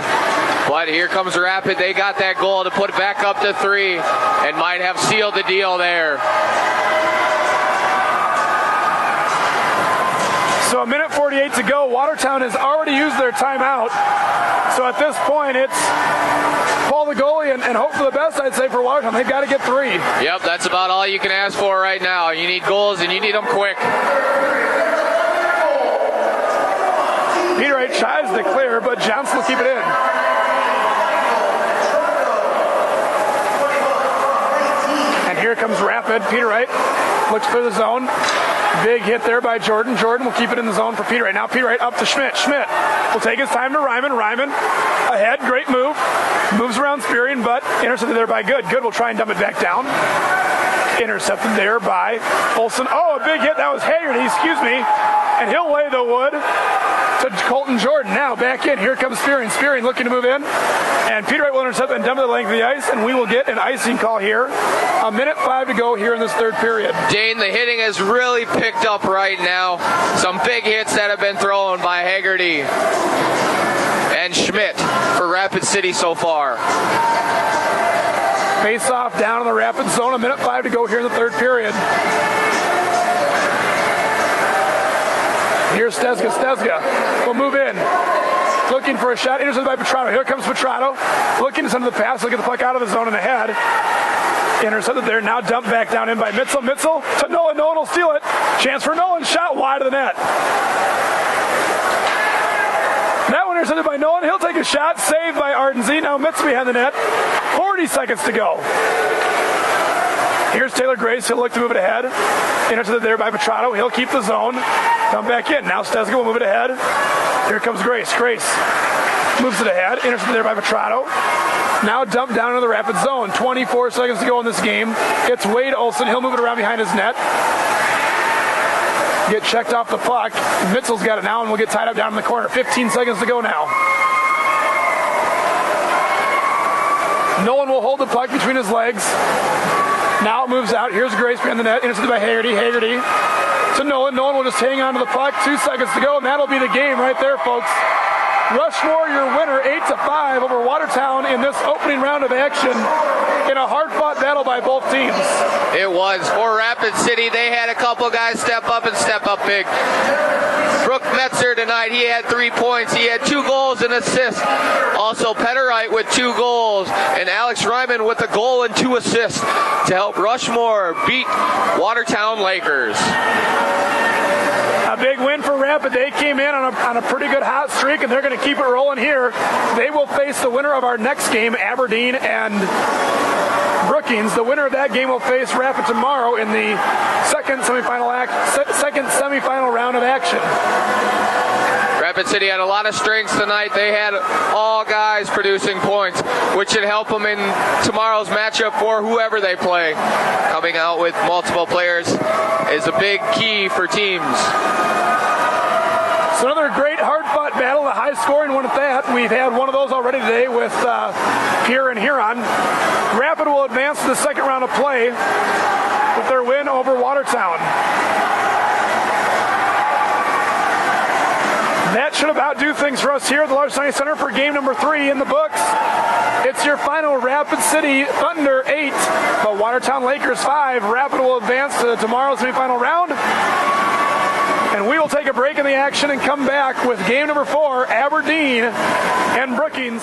But here comes Rapid. They got that goal to put it back up to 3 and might have sealed the deal there. So 1:48 to go. Watertown has already used their timeout. So at this point, it's pull the goalie and hope for the best, I'd say, for Watertown. They've got to get 3. Yep, that's about all you can ask for right now. You need goals, and you need them quick. Peter Wright tries to clear, but Johnson will keep it in. And here comes Rapid. Peter Wright looks for the zone. Big hit there by Jordan. Jordan will keep it in the zone for Peter Wright. Now Peter Wright up to Schmidt. Schmidt will take his time to Ryman. Ryman ahead. Great move. Moves around Spearing, but intercepted there by Good. Good will try and dump it back down. Intercepted there by Olson. Oh, a big hit. That was Haggerty, excuse me. And he'll lay the wood to Colton Jordan. Now back in. Here comes Spearing. Spearing looking to move in. And Peter Wright will intercept and dump it the length of the ice, and we will get an icing call here. 1:05 to go here in this third period. Dane, the hitting has really picked up right now. Some big hits that have been thrown by Haggerty and Schmidt for Rapid City so far. Face off down in the Rapid zone. 1:05 to go here in the third period. Here's Stezga. Stezga will move in. Looking for a shot. Intercepted by Petrato. Here comes Petrato. Looking to send the pass. Look at the puck out of the zone and ahead. Intercepted there. Now dumped back down in by Mitzel. Mitzel to Nolan. Nolan will steal it. Chance for Nolan. Shot wide of the net. That one intercepted by Nolan. He'll take a shot. Saved by Ardenzy. Now Mitzel behind the net. 40 seconds to go. Here's Taylor Grace. He'll look to move it ahead. Intercepted there by Petrato. He'll keep the zone. Come back in. Now Stezga will move it ahead. Here comes Grace. Grace moves it ahead. Intercepted there by Petrato. Now dumped down into the Rapid zone. 24 seconds to go in this game. It's Wade Olson. He'll move it around behind his net. Get checked off the puck. Mitzel's got it now, and we'll get tied up down in the corner. 15 seconds to go now. Nolan will hold the puck between his legs. Now it moves out. Here's Grace behind the net. Intercepted by Haggerty. Haggerty to Nolan. Nolan will just hang on to the puck. 2 seconds to go, and that'll be the game right there, folks. Rushmore, your winner, 8-5 over Watertown in this opening round of action in a hard-fought battle by both teams. It was. For Rapid City, they had a couple guys step up and step up big. Brooke Metzer tonight, he had 3 points. He had 2 goals and assists. Also, Petterite with 2 goals, and Alex Ryman with a goal and 2 assists to help Rushmore beat Watertown Lakers. A big win for Rapid. They came in on a pretty good hot streak, and they're going to keep it rolling here. They will face the winner of our next game, Aberdeen and Brookings. The winner of that game will face Rapid tomorrow in the second semifinal round of action. Rapid City had a lot of strengths tonight. They had all guys producing points, which should help them in tomorrow's matchup for whoever they play. Coming out with multiple players is a big key for teams. So another great hard-fought battle, a high-scoring one at that. We've had one of those already today with Pierre and Huron. Rapid will advance to the second round of play with their win over Watertown. That should about do things for us here at the Larson Center for game number 3 in the books. It's your final Rapid City Thunder 8, but Watertown Lakers 5. Rapid will advance to tomorrow's semifinal round. And we will take a break in the action and come back with game number 4, Aberdeen and Brookings.